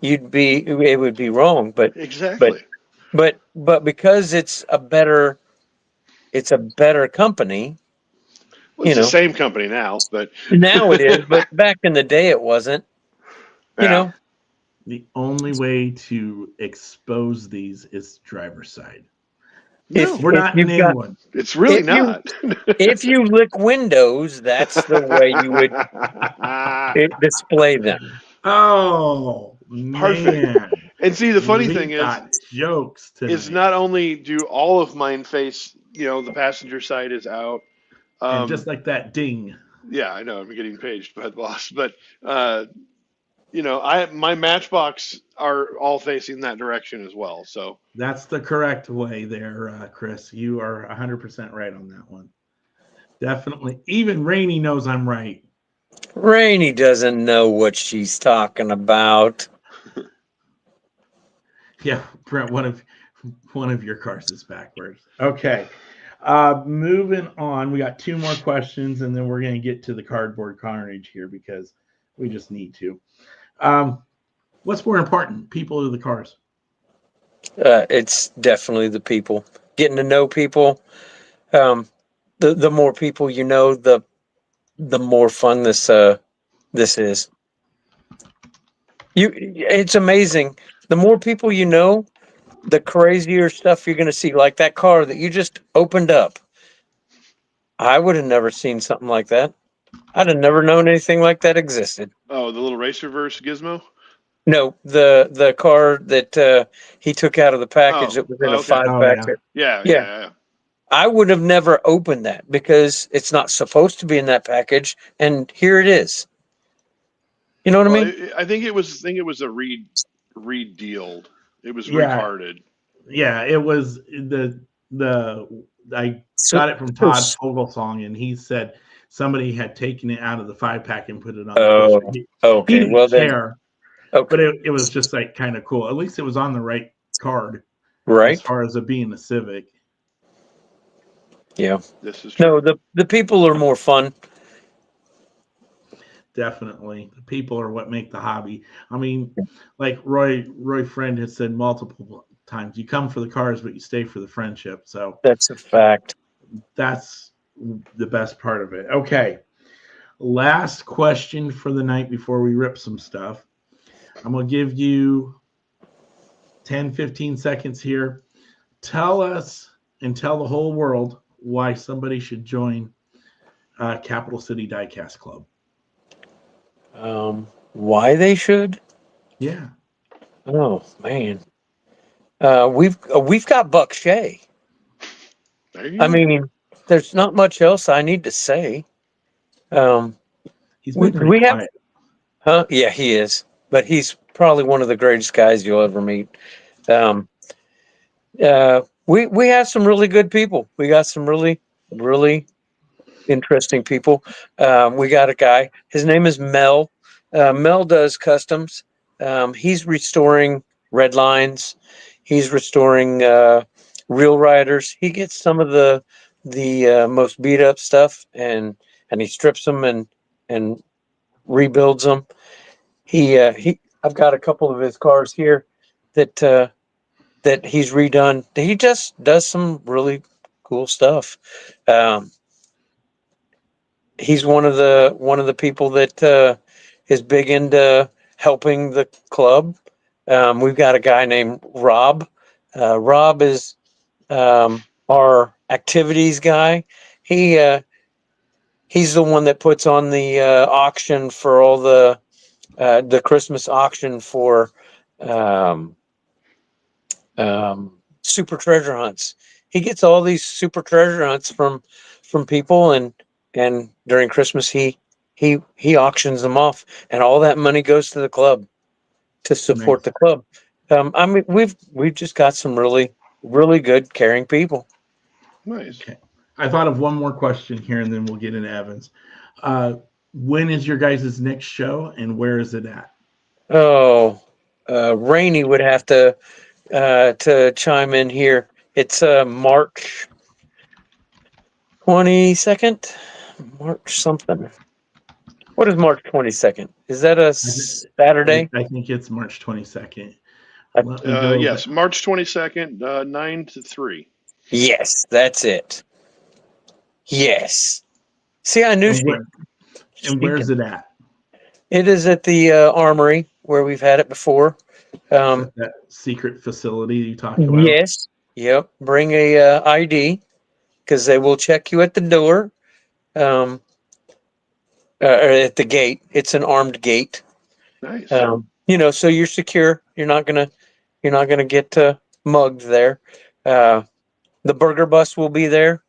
it would be wrong. But Exactly. because it's a better company. Well, it's the same company now, but now it is. But back in the day, it wasn't. Yeah. The only way to expose these is driver's side. No, We're not in England. It's really not. If you lick windows, that's the way you would display them. Oh Perfect. man! And see, the funny We thing got jokes is tonight. not only do all of mine face, the passenger side is out. And just like that ding. Yeah, I know I'm getting paged by the boss, but my Matchbox are all facing that direction as well. So That's the correct way there, Chris. You are 100% right on that one. Definitely. Even Rainey knows I'm right. Rainey doesn't know what she's talking about. Yeah, Brent, one of your cars is backwards. Okay. Moving on. We got 2 more questions, and then we're going to get to the cardboard carnage here because we just need to. What's more important, people or the cars? It's definitely the people. Getting to know people. The more people you know, the more fun this is. It's amazing. The more people you know, the crazier stuff you're going to see. Like that car that you just opened up. I would have never seen something like that. I'd have never known anything like that existed. Oh, the little race reverse gizmo? No, the car that he took out of the package that was in a okay. 5-pack. Yeah. I would have never opened that because it's not supposed to be in that package, and here it is. You know what I mean? I think it was a re-dealed. It was recarded. Yeah, it was I got it from Todd Fogelsong, and he said somebody had taken it out of the 5-pack and put it on the pusher. Okay. He didn't care. Okay. But it was just like kind of cool. At least it was on the right card. Right. As far as it being a Civic. Yeah. This is true. No, the people are more fun. Definitely. The people are what make the hobby. I mean, like Roy Friend has said multiple times, you come for the cars, but you stay for the friendship. So that's a fact. That's the best part of it. Okay. Last question for the night before we rip some stuff. I'm going to give you 10, 15 seconds here. Tell us and tell the whole world why somebody should join Capital City Diecast Club. Why they should? Yeah. Oh man, we've got Buck Shea. I mean, there's not much else I need to say. He's been pretty quiet. Huh? Yeah, he is. But he's probably one of the greatest guys you'll ever meet. We have some really good people. We got some really, really interesting people. We got a guy. His name is Mel. Mel does customs. He's restoring red lines. He's restoring real riders. He gets some of the most beat up stuff and he strips them and rebuilds them. I've got a couple of his cars here that he's redone. He just does some really cool stuff. He's one of the people that is big into helping the club. We've got a guy named Rob. Rob is our activities guy. He's the one that puts on the auction for all the Christmas auction for super treasure hunts. He gets all these super treasure hunts from people, and during Christmas he auctions them off, and all that money goes to the club to support the club. I mean, we've just got some really, really good, caring people. Nice. Okay. I thought of one more question here, and then we'll get into Evans. When is your guys' next show, and where is it at? Oh, Rainey would have to to chime in here. It's March 22nd. March something. What is March 22nd? Is that a Saturday? I think it's March 22nd. Yes, March 22nd, 9 to 3. Yes, that's it. Yes. See, I knew and where's it at? It is at the Armory where we've had it before. That secret facility you talked about? Yes. Yep. Bring a ID because they will check you at the door, or at the gate. It's an armed gate. Nice. So you're secure. You're not gonna get mugged there. The burger bus will be there.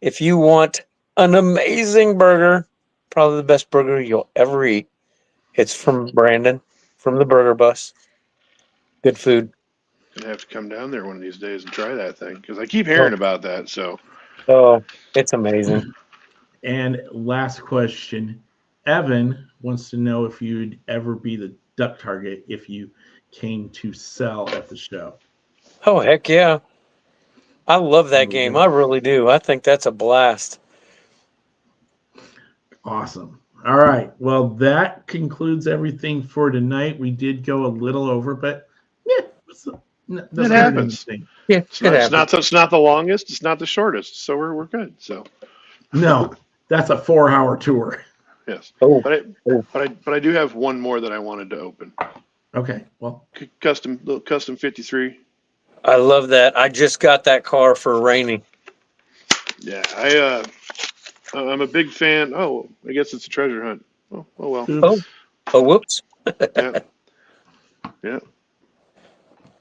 If you want an amazing burger, probably the best burger you'll ever eat, it's from Brandon, from the burger bus. Good food. Gonna have to come down there one of these days and try that thing because I keep hearing about that. So. Oh, it's amazing. And last question, Evan wants to know if you'd ever be the duck target if you came to sell at the show. Oh, heck yeah. I love that game. I really do. I think that's a blast. Awesome. All right. Well, that concludes everything for tonight. We did go a little over, but yeah, it happens. Yeah, it's not the longest. It's not the shortest. So we're good. So. No, that's a 4-hour tour. Yes. But I do have one more that I wanted to open. Okay. Well, custom 53. I love that. I just got that car for Rainy. Yeah, I'm a big fan. Oh, I guess it's a treasure hunt. Oh well. Whoops. Yeah.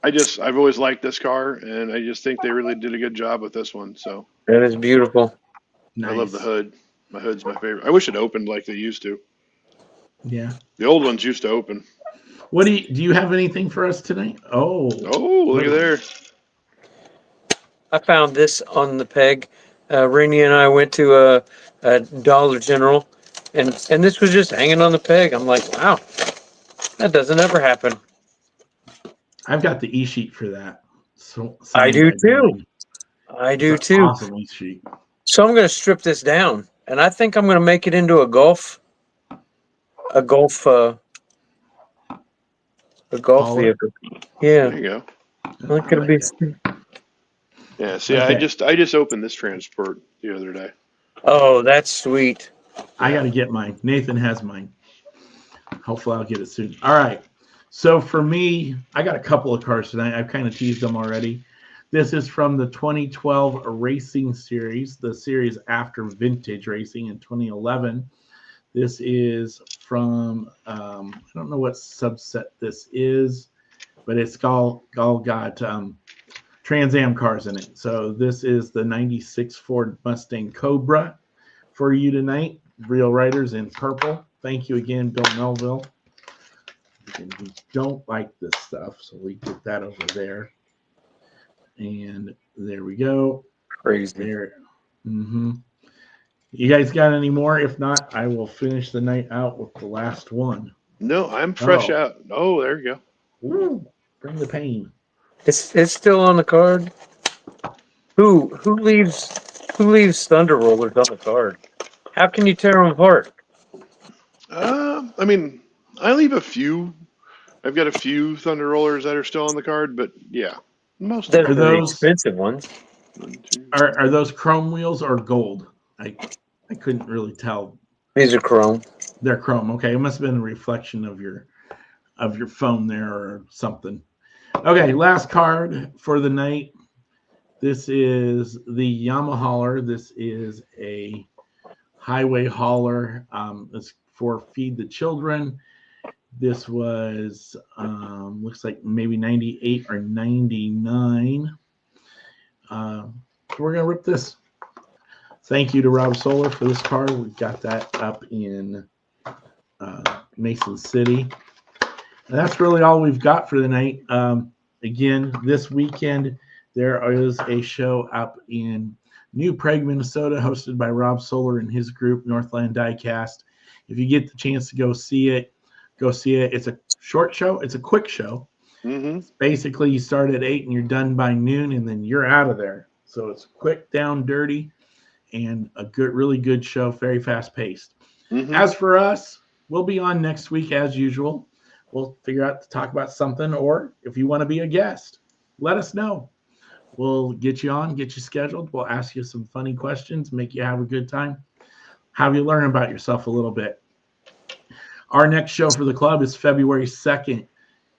I've always liked this car, and I just think they really did a good job with this one. So that is beautiful. Nice. I love the hood. My hood's my favorite. I wish it opened like they used to. Yeah. The old ones used to open. What do you have anything for us tonight? Oh, look at there. I found this on the peg. Rainey and I went to a Dollar General, and this was just hanging on the peg. I'm like, wow, that doesn't ever happen. I've got the e-sheet for that. So I do too. I do too. Awesome e-sheet. So I'm going to strip this down, and I think I'm going to make it into a golf vehicle. Yeah. There you go. Look, it'll be. Yeah. See, okay. I just opened this transport the other day. Oh, that's sweet. I got to get mine. Nathan has mine. Hopefully, I'll get it soon. All right. So for me, I got a couple of cars tonight. I've kind of teased them already. This is from the 2012 Racing Series, the series after Vintage Racing in 2011. This is from, I don't know what subset this is, but it's all got Trans Am cars in it. So this is the 96 Ford Mustang Cobra for you tonight. Real Riders in purple. Thank you again, Bill Melville. And we don't like this stuff, so we get that over there. And there we go. Crazy. There. Mm-hmm. You guys got any more? If not, I will finish the night out with the last one. No, I'm fresh out. Oh, there you go. Ooh, bring the pain. It's still on the card. Who leaves Thunder Rollers on the card? How can you tear them apart? I mean, I leave a few. I've got a few Thunder Rollers that are still on the card, but yeah, most of those expensive ones. Are those chrome wheels or gold? I couldn't really tell. These are chrome. They're chrome. Okay, it must have been a reflection of your phone there or something. Okay, last card for the night. This is the Yamaha. This is a highway hauler. It's for Feed the Children. This was looks like maybe 98 or 99. So we're gonna rip this. Thank you to Rob Solar for this card. We got that up in Mason City. And that's really all we've got for the night. Again, this weekend there is a show up in New Prague, Minnesota, hosted by Rob Solar and his group, Northland Diecast. If you get the chance to go see it, go see it. It's a short show. It's a quick show. Basically, you start at 8 and you're done by noon, and then you're out of there. So it's quick, down, dirty, and a really good show, very fast paced. As for us, we'll be on next week as usual. We'll figure out to talk about something, or if you want to be a guest, let us know. We'll get you on, get you scheduled. We'll ask you some funny questions, make you have a good time, have you learn about yourself a little bit. Our next show for the club is February 2nd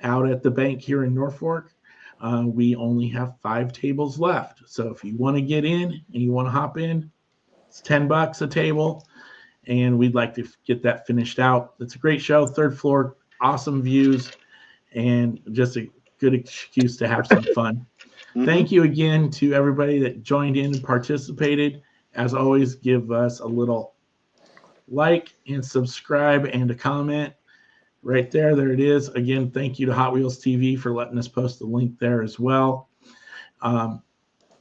out at the bank here in Norfolk. We only have 5 tables left. So if you want to get in and you want to hop in, it's $10 a table. And we'd like to get that finished out. It's a great show, 3rd floor, awesome views, and just a good excuse to have some fun. Thank you again to everybody that joined in and participated. As always, give us a little like and subscribe and a comment right there. There it is. Again, thank you to Hot Wheels TV for letting us post the link there as well. And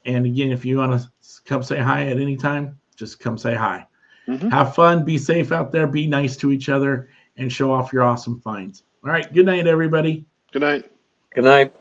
again, if you want to come say hi at any time, just come say hi. Have fun. Be safe out there. Be nice to each other and show off your awesome finds. All right. Good night, everybody. Good night. Good night.